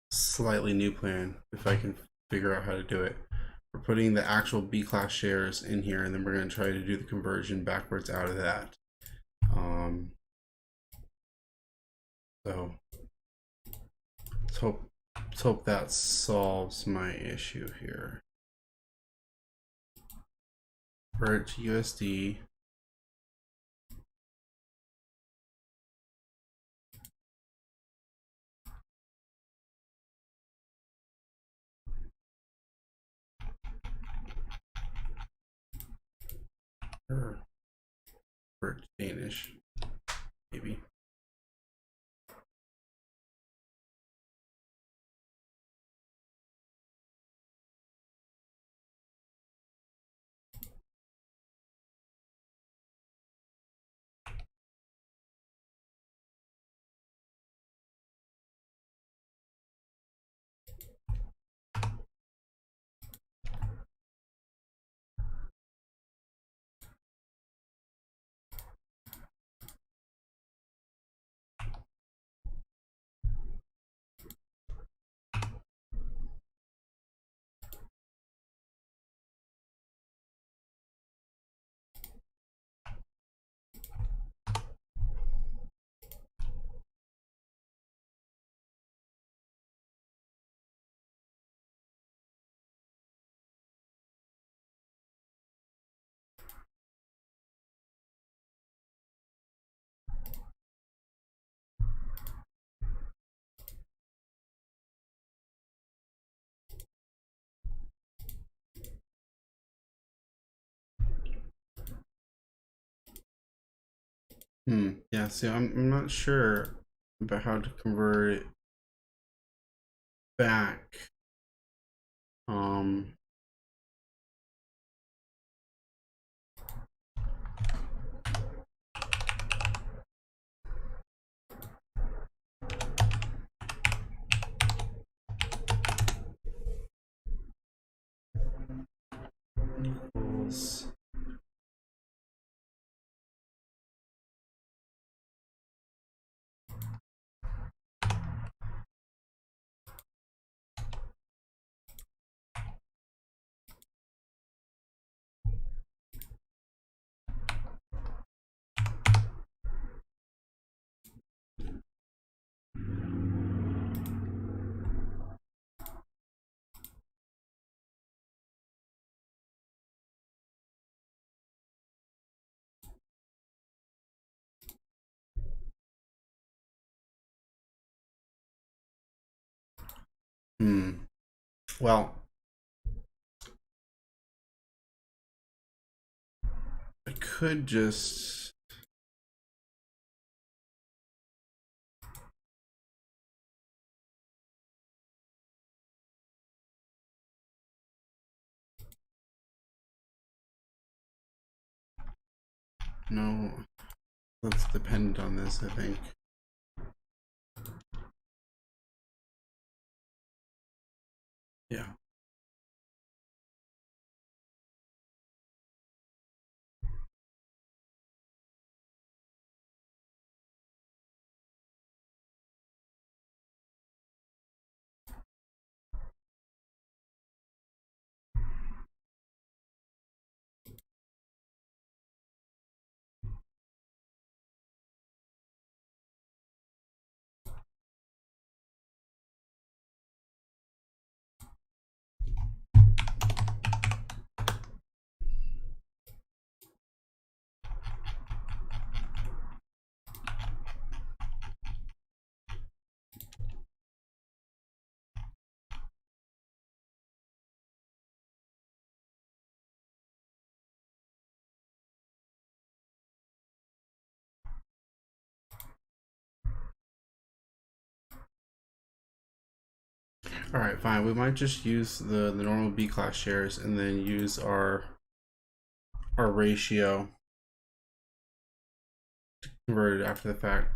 Slightly new plan, if I can figure out how to do it. We're putting the actual B class shares in here, and then we're going to try to do the conversion backwards out of that. So let's hope that solves my issue here. Convert to USD. Or convert to Danish, maybe. Yeah, see, I'm not sure about how to convert it back. Equals Well, I could just... No, let's depend on this, I think. Yeah. All right, fine. We might just use the normal B class shares and then use our ratio to convert it after the fact.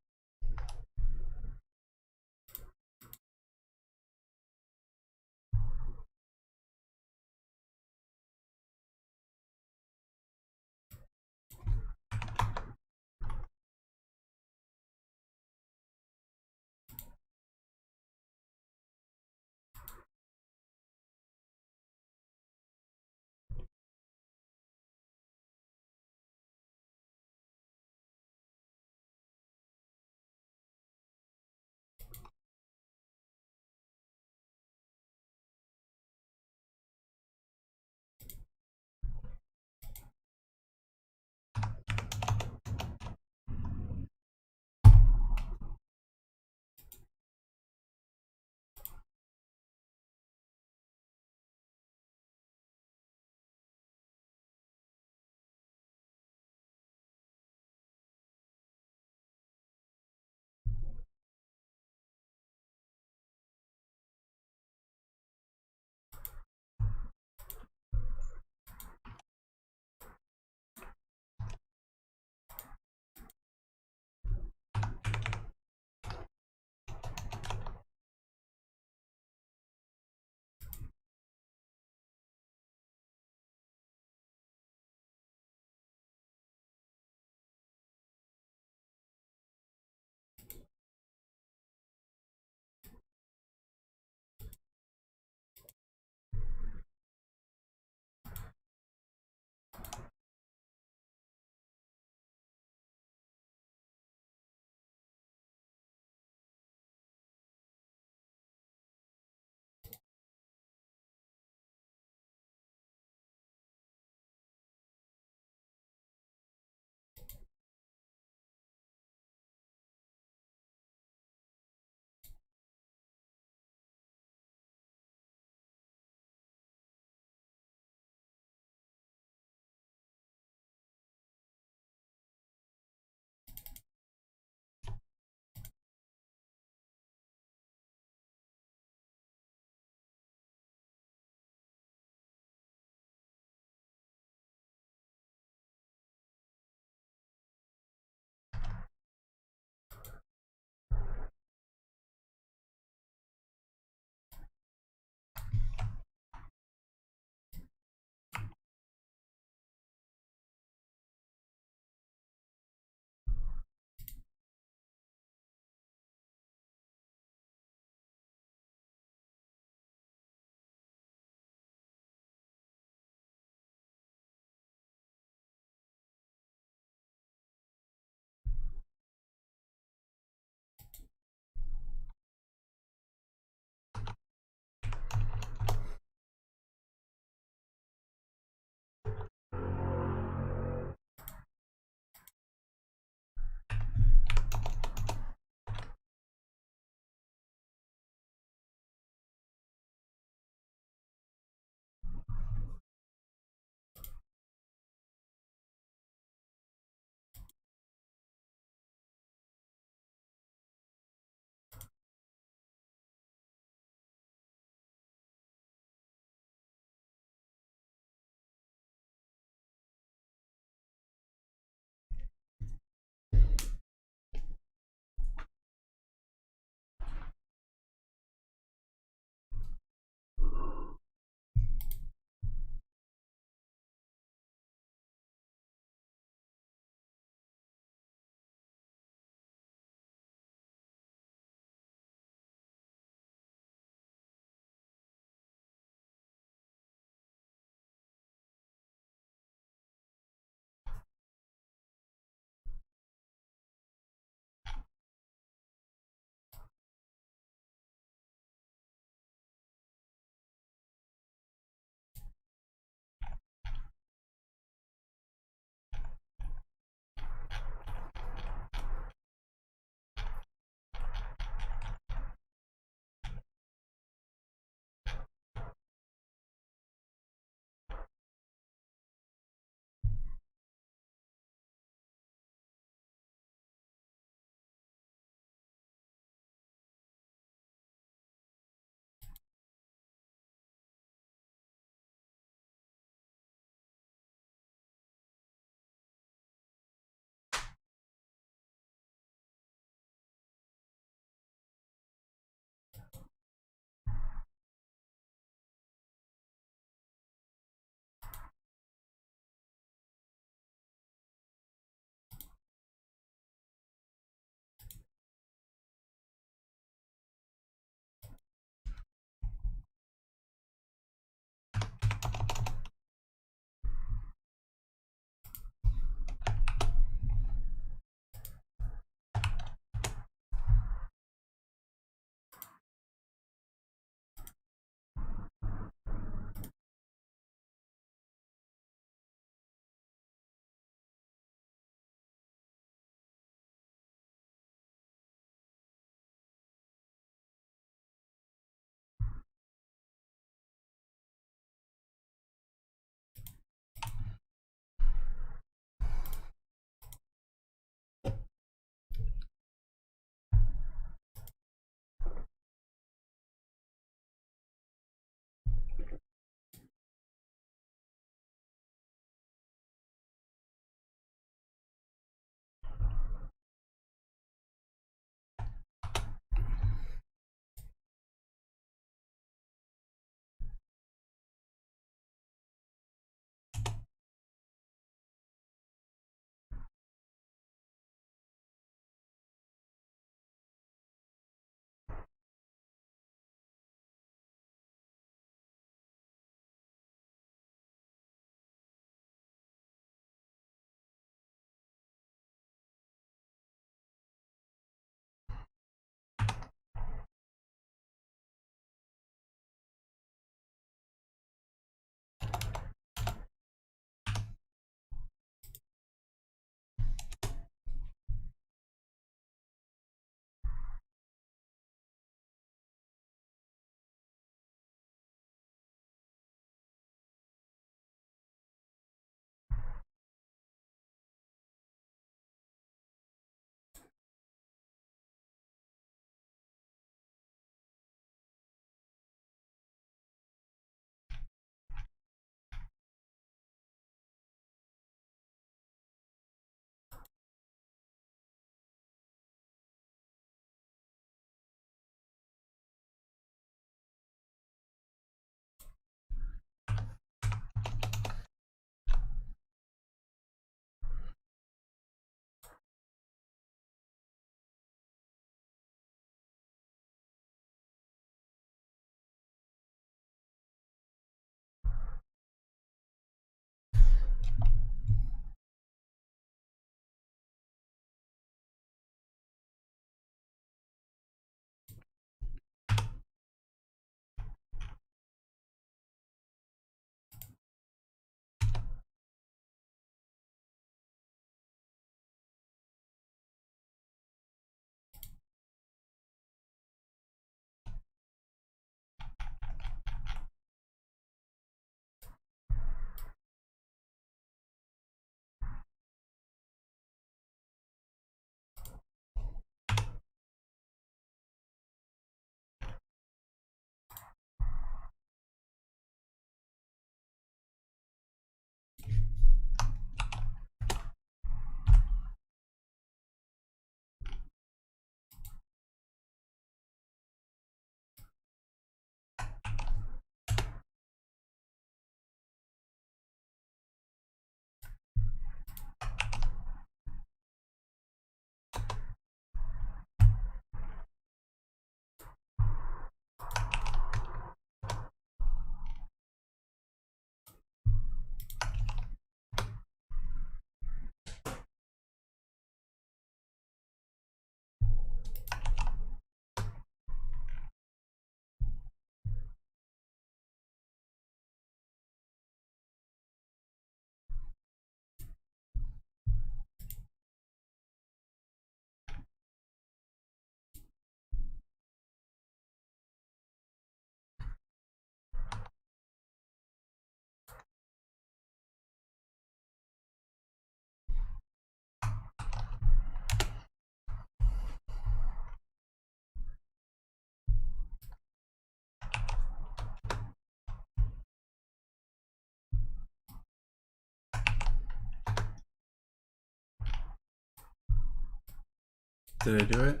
Did I do it?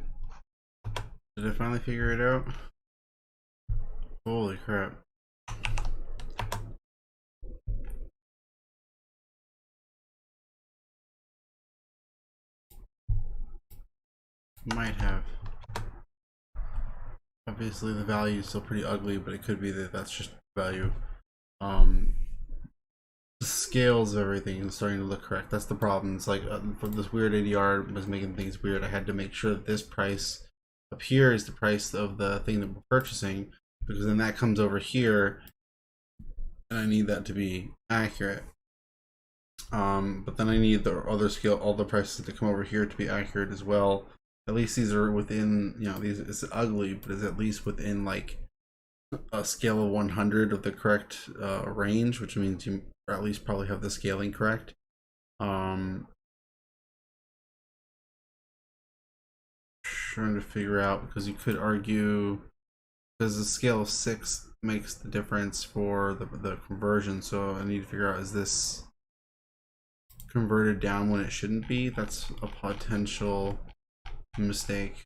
Did I finally figure it out? Holy crap. Might have. Obviously the value is still pretty ugly, but it could be that that's just value. The scales of everything is starting to look correct. That's the problem. It's like from this weird ADR was making things weird. I had to make sure that this price up here is the price of the thing that we're purchasing, because then that comes over here and I need that to be accurate. But then I need the other scale, all the prices to come over here to be accurate as well. At least these are within, you know, these, it's ugly, but it's at least within like a scale of 100 of the correct range, which means you at least probably have the scaling correct. Trying to figure out, because you could argue, because the scale of 6 makes the difference for the conversion, so I need to figure out, is this converted down when it shouldn't be? That's a potential mistake.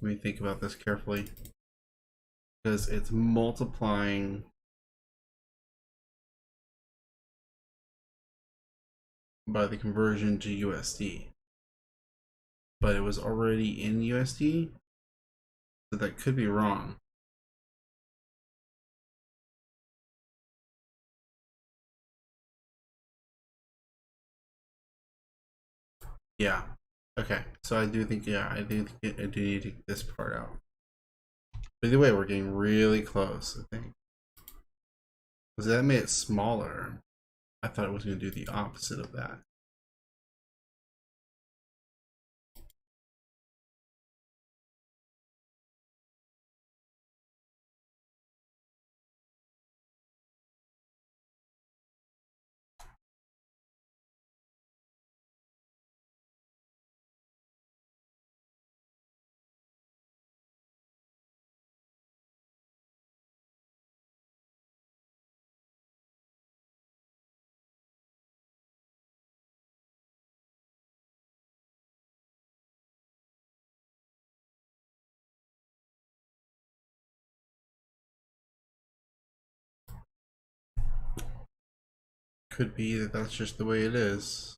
Let me think about this carefully, because it's multiplying by the conversion to USD, but it was already in USD, so that could be wrong. Yeah. Okay. So I do think, yeah, I do need to get this part out. But either way, we're getting really close, I think. Because that made it smaller. I thought it was going to do the opposite of that. Could be that that's just the way it is.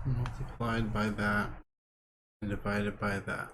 Multiplied by that and divided by that.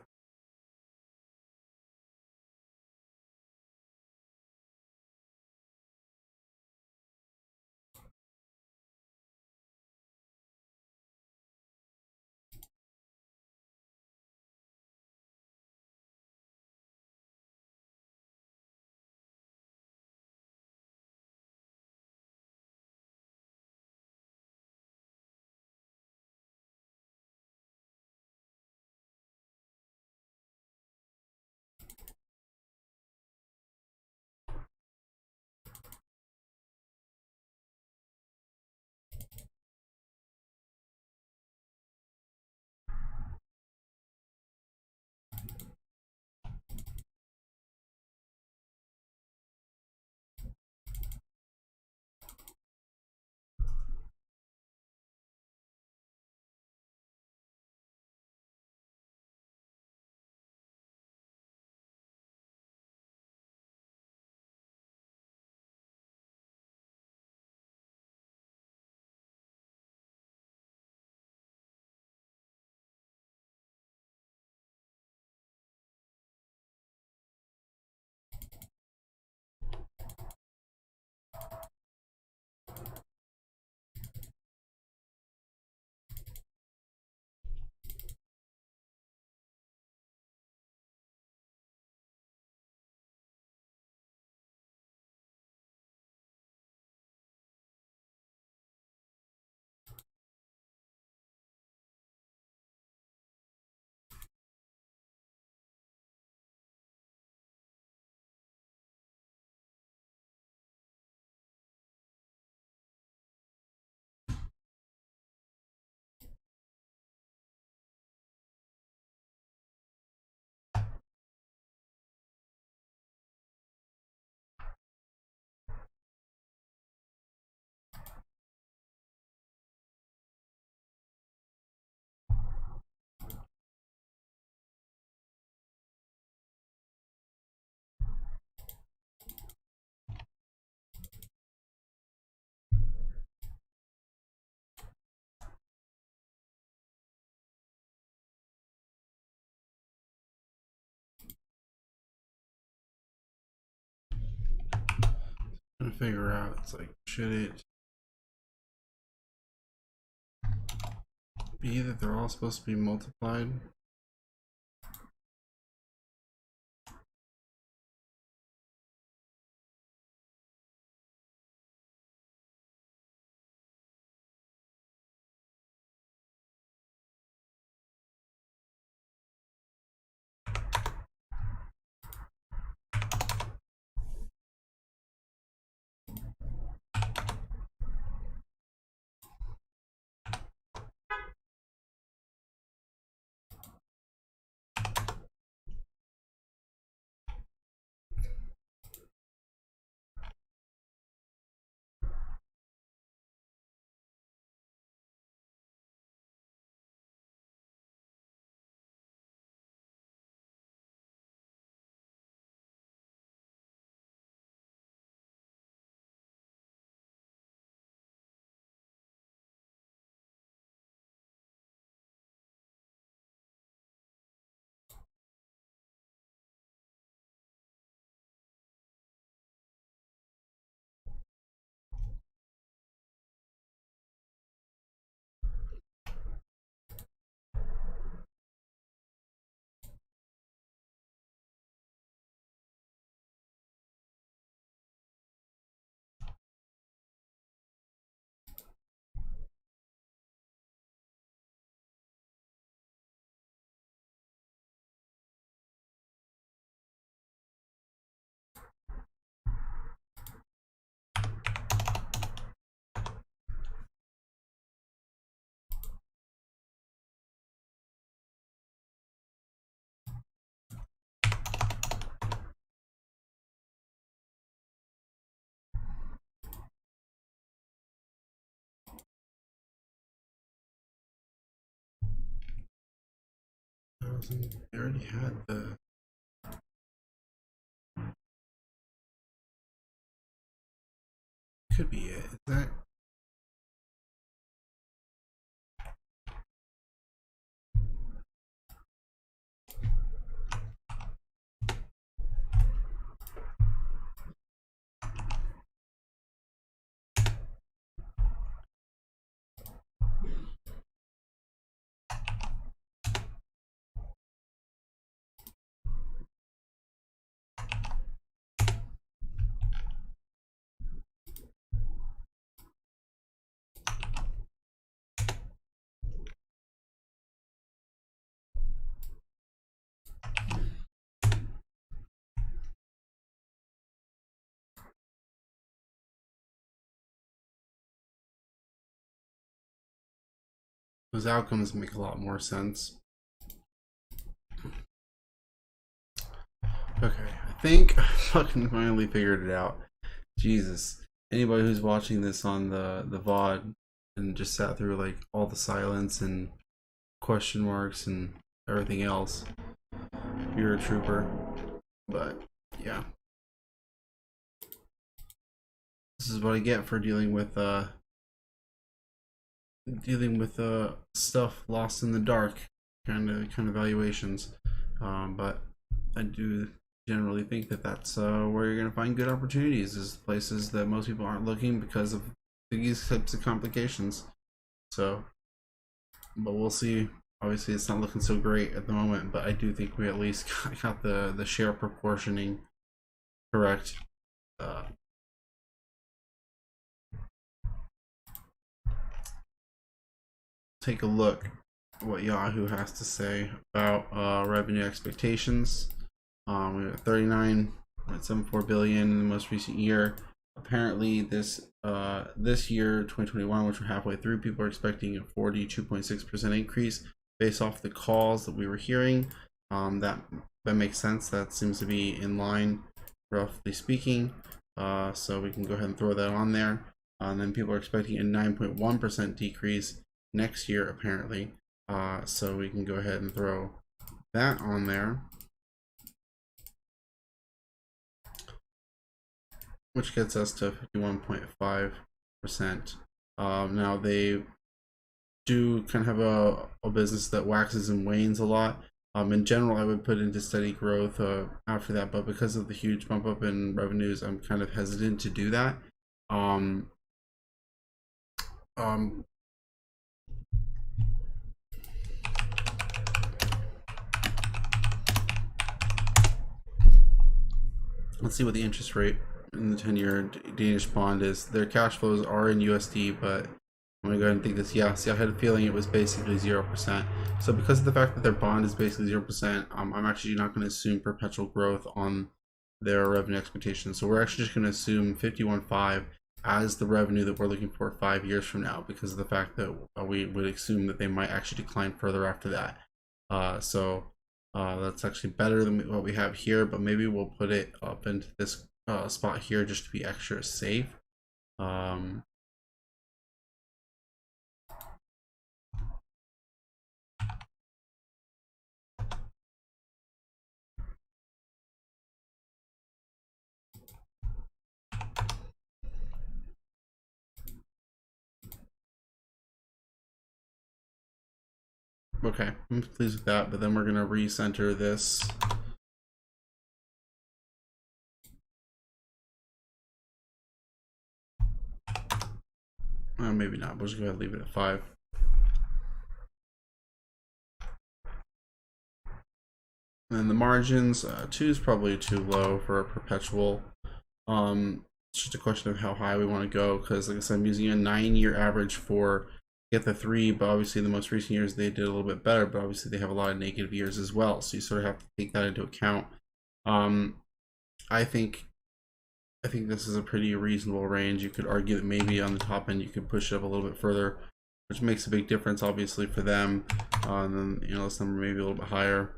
trying to figure out, it's like, should it be that they're all supposed to be multiplied? I already had the. Could be it. Is that? Those outcomes make a lot more sense. Okay, I think I fucking finally figured it out. Jesus. Anybody who's watching this on the VOD and just sat through like all the silence and question marks and everything else, you're a trooper. But yeah. This is what I get for dealing with stuff lost in the dark kind of valuations, but I do generally think that that's where you're going to find good opportunities, is places that most people aren't looking because of these types of complications. So, but we'll see. Obviously it's not looking so great at the moment, but I do think we at least got the share proportioning correct. Take a look at what Yahoo has to say about revenue expectations. We have 39.74 billion in the most recent year. Apparently this year 2021, which we're halfway through, people are expecting a 42.6% increase based off the calls that we were hearing. That makes sense. That seems to be in line, roughly speaking. So we can go ahead and throw that on there. And then people are expecting a 9.1% decrease next year, apparently. So we can go ahead and throw that on there, which gets us to 51.5%. Now they do kind of have a business that waxes and wanes a lot. In general, I would put into steady growth after that, but because of the huge bump up in revenues, I'm kind of hesitant to do that. Let's see what the interest rate in the 10-year Danish bond is. Their cash flows are in USD, but I'm gonna go ahead and think this. Yeah, see, I had a feeling it was basically 0%. So because of the fact that their bond is basically 0%, I'm actually not going to assume perpetual growth on their revenue expectations. So we're actually just going to assume 51.5 as the revenue that we're looking for 5 years from now, because of the fact that we would assume that they might actually decline further after that. That's actually better than what we have here, but maybe we'll put it up into this spot here just to be extra safe. Okay, I'm pleased with that, but then we're gonna recenter this. Maybe not. We'll just go ahead and leave it at 5. And the margins, 2 is probably too low for a perpetual. It's just a question of how high we want to go, because like I said, I'm using a 9-year average for get the 3, but obviously the most recent years they did a little bit better, but obviously they have a lot of negative years as well, so you sort of have to take that into account. I think this is a pretty reasonable range. You could argue that maybe on the top end you could push it up a little bit further, which makes a big difference obviously for them. And then this number maybe a little bit higher.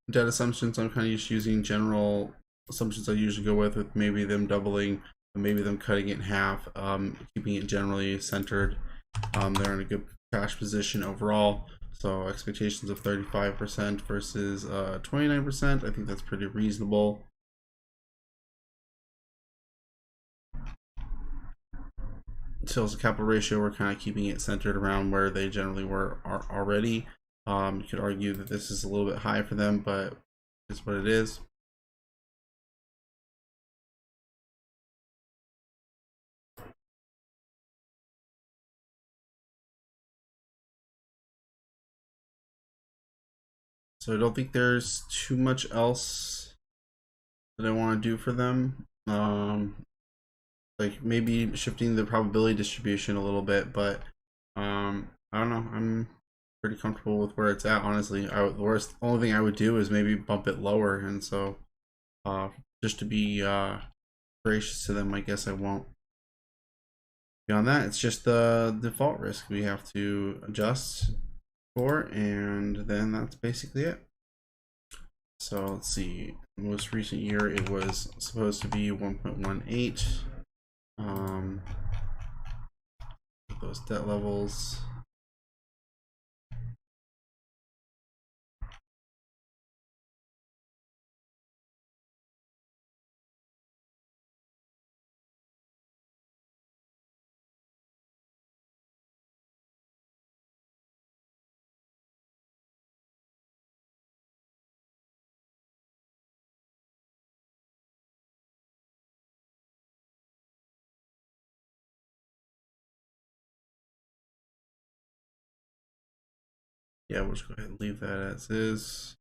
Debt assumptions, I'm kind of just using general assumptions I usually go with maybe them doubling, maybe them cutting it in half, keeping it generally centered. They're in a good cash position overall, so expectations of 35% versus 29%, I think that's pretty reasonable. Sales to capital ratio, we're kind of keeping it centered around where they generally are already. You could argue that this is a little bit high for them, but it's what it is. So I don't think there's too much else that I want to do for them. Like maybe shifting the probability distribution a little bit, but I don't know. I'm pretty comfortable with where it's at, honestly. The only thing I would do is maybe bump it lower, and so just to be gracious to them, I guess I won't. Beyond that, it's just the default risk we have to adjust for, and then that's basically it. So let's see, most recent year it was supposed to be 1.18. Those debt levels. Yeah, we'll just go ahead and leave that as is.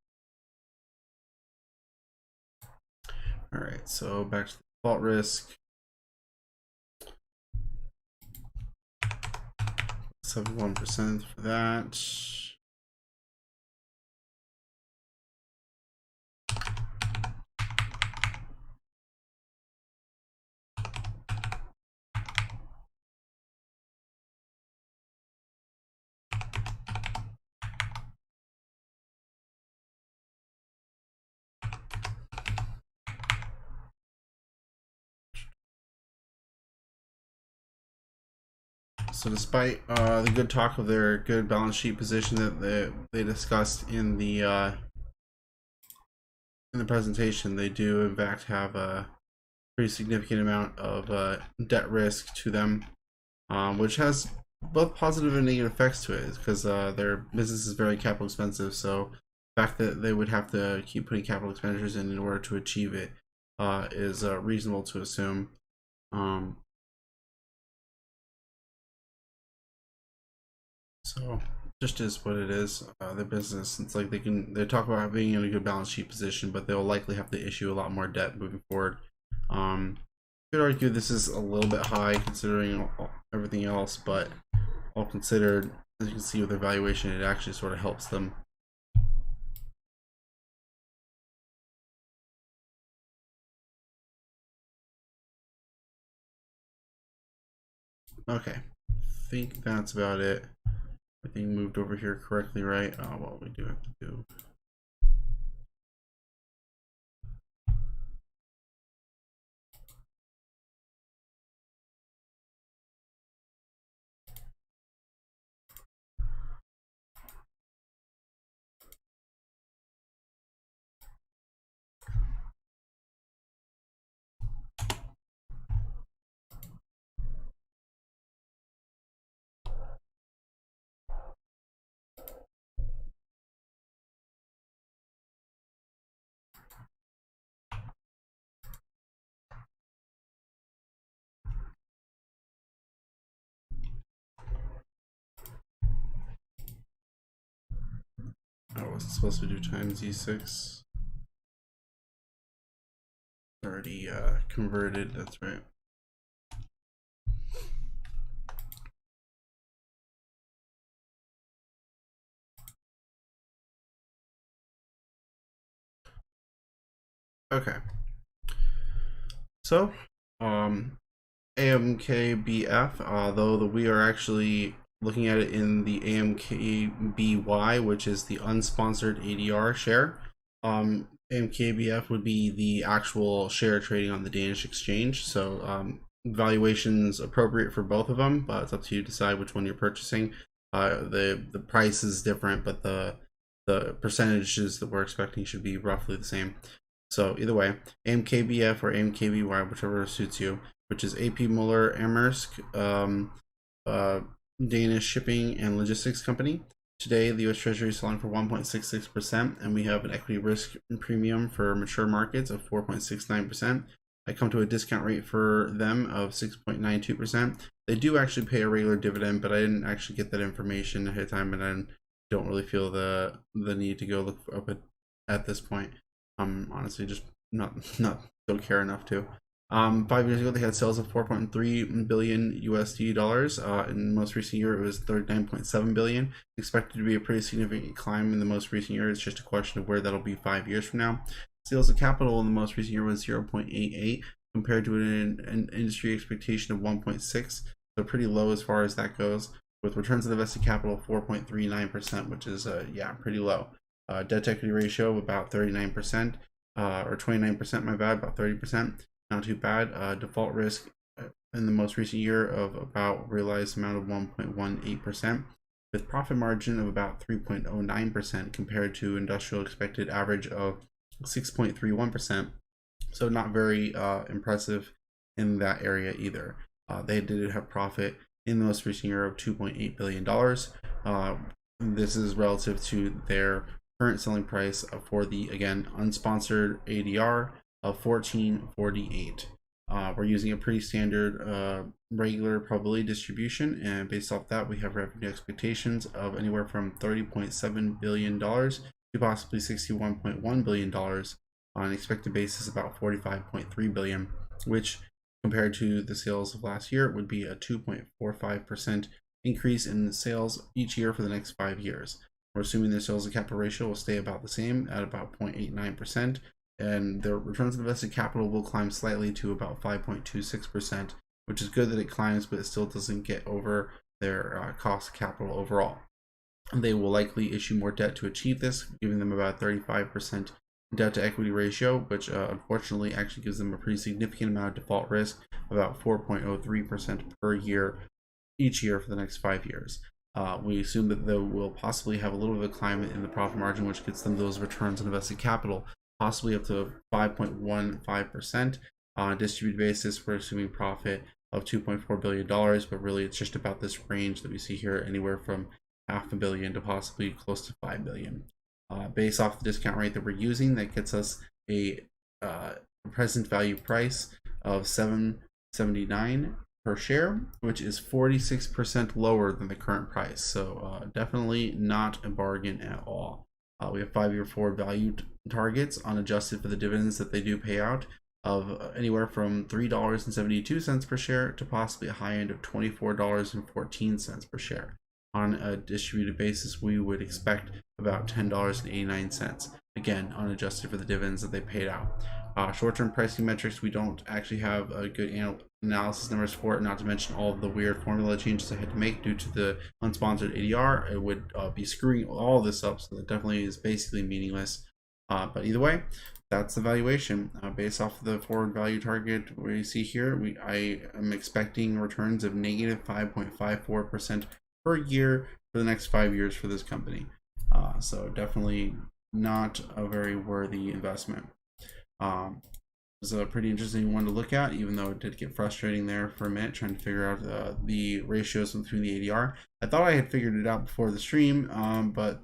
All right, so back to the default risk. 71% for that. So despite the good talk of their good balance sheet position that they discussed in the presentation, they do in fact have a pretty significant amount of debt risk to them. which has both positive and negative effects to it, because their business is very capital expensive. So the fact that they would have to keep putting capital expenditures in order to achieve it is reasonable to assume. So just is what it is. Their business, it's like they talk about being in a good balance sheet position, but they'll likely have to issue a lot more debt moving forward. Could argue this is a little bit high considering everything else, but all considered, as you can see with their valuation, it actually sort of helps them. Okay, I think that's about it. Everything moved over here correctly, right? Well, we do have to do. I was supposed to do times E6. Already converted, that's right. Okay. So, AMKBF, though we are actually looking at it in the AMKBY, which is the unsponsored ADR share. AMKBF would be the actual share trading on the Danish exchange. So valuation's appropriate for both of them, but it's up to you to decide which one you're purchasing. The price is different, but the percentages that we're expecting should be roughly the same. So either way, AMKBF or AMKBY, whichever suits you, which is AP Moller Maersk, Danish shipping and logistics company. Today, the U.S. Treasury is selling for 1.66%, and we have an equity risk premium for mature markets of 4.69%. I come to a discount rate for them of 6.92%. They do actually pay a regular dividend, but I didn't actually get that information ahead of time, and I don't really feel the need to go look up at this point. Honestly just not don't care enough to. 5 years ago they had sales of 4.3 billion USD dollars. In the most recent year it was 39.7 billion. Expected to be a pretty significant climb in the most recent year. It's just a question of where that'll be 5 years from now. Sales of capital in the most recent year was 0.88 compared to an industry expectation of 1.6, so pretty low as far as that goes, with returns on invested capital of 4.39%, which is yeah, pretty low. Debt to equity ratio of about 39%, or 29%, my bad, about 30%, not too bad. Default risk in the most recent year of about realized amount of 1.18%, with profit margin of about 3.09% compared to industrial expected average of 6.31%. So not very impressive in that area either. They did have profit in the most recent year of $2.8 billion. This is relative to their current selling price for the, again, unsponsored ADR of 14.48. We're using a pretty standard regular probability distribution, and based off that we have revenue expectations of anywhere from $30.7 billion to possibly $61.1 billion on an expected basis, about $45.3 billion, which compared to the sales of last year would be a 2.45% increase in sales each year for the next 5 years. We're assuming the sales to capital ratio will stay about the same at about 0.89%, and their returns on invested capital will climb slightly to about 5.26%, which is good that it climbs, but it still doesn't get over their cost of capital overall. They will likely issue more debt to achieve this, giving them about 35% debt to equity ratio, which unfortunately actually gives them a pretty significant amount of default risk, about 4.03% per year each year for the next 5 years. We assume that they will possibly have a little bit of a climb in the profit margin, which gets them those returns on invested capital, possibly up to 5.15%. On a distributed basis, we're assuming profit of $2.4 billion, but really it's just about this range that we see here, anywhere from $500 million to possibly close to $5 billion. Based off the discount rate that we're using, that gets us a present value price of $7.79 per share, which is 46% lower than the current price. So definitely not a bargain at all. We have 5-year forward value targets unadjusted for the dividends that they do pay out of anywhere from $3.72 per share to possibly a high end of $24.14 per share. On a distributed basis, we would expect about $10.89, again unadjusted for the dividends that they paid out. Short-term pricing metrics, we don't actually have a good analysis numbers for it, not to mention all of the weird formula changes I had to make due to the unsponsored ADR. It would be screwing all of this up, so that definitely is basically meaningless. But either way, that's the valuation. Based off of the forward value target we see here, I am expecting returns of negative 5.54% per year for the next 5 years for this company. So definitely not a very worthy investment. It's a pretty interesting one to look at, even though it did get frustrating there for a minute trying to figure out the ratios between the ADR. I thought I had figured it out before the stream, but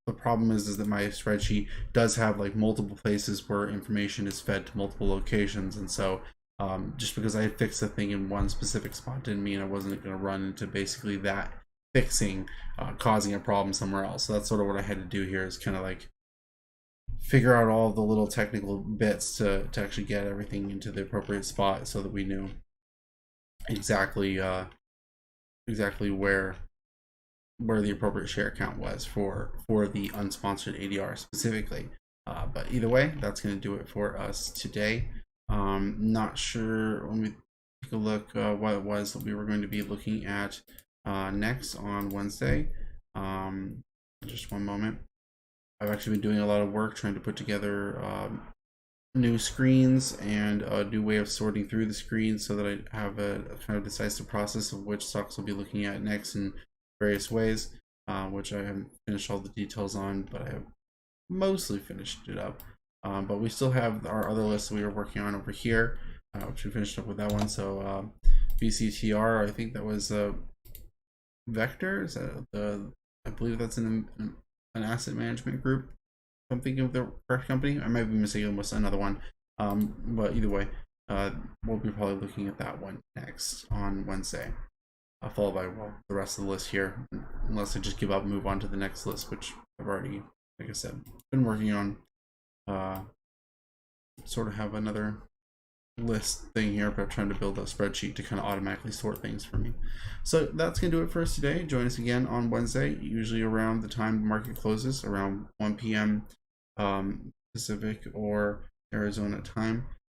the problem is that my spreadsheet does have like multiple places where information is fed to multiple locations, and so just because I had fixed the thing in one specific spot didn't mean I wasn't going to run into basically that fixing causing a problem somewhere else. So that's sort of what I had to do here, is kind of like figure out all the little technical bits to actually get everything into the appropriate spot, so that we knew exactly where the appropriate share count was for the unsponsored ADR specifically. But either way, that's going to do it for us today. Not sure, when we take a look what it was that we were going to be looking at next on Wednesday. Just one moment. I've actually been doing a lot of work trying to put together new screens and a new way of sorting through the screens, so that I have a kind of decisive process of which stocks I'll be looking at next in various ways, which I haven't finished all the details on, but I have mostly finished it up. But we still have our other list that we were working on over here, which we finished up with that one. So BCTR, I think that was Vector. Is that I believe that's in an asset management group. If I'm thinking of the correct company, I might be mistaken with another one. But either way, we'll be probably looking at that one next on Wednesday, followed by the rest of the list here, unless I just give up and move on to the next list, which I've already, like I said, been working on. Sort of have another list thing here, but I'm trying to build a spreadsheet to kind of automatically sort things for me. So that's gonna do it for us today. Join us again on Wednesday, usually around the time the market closes, around 1 p.m. Pacific or Arizona time.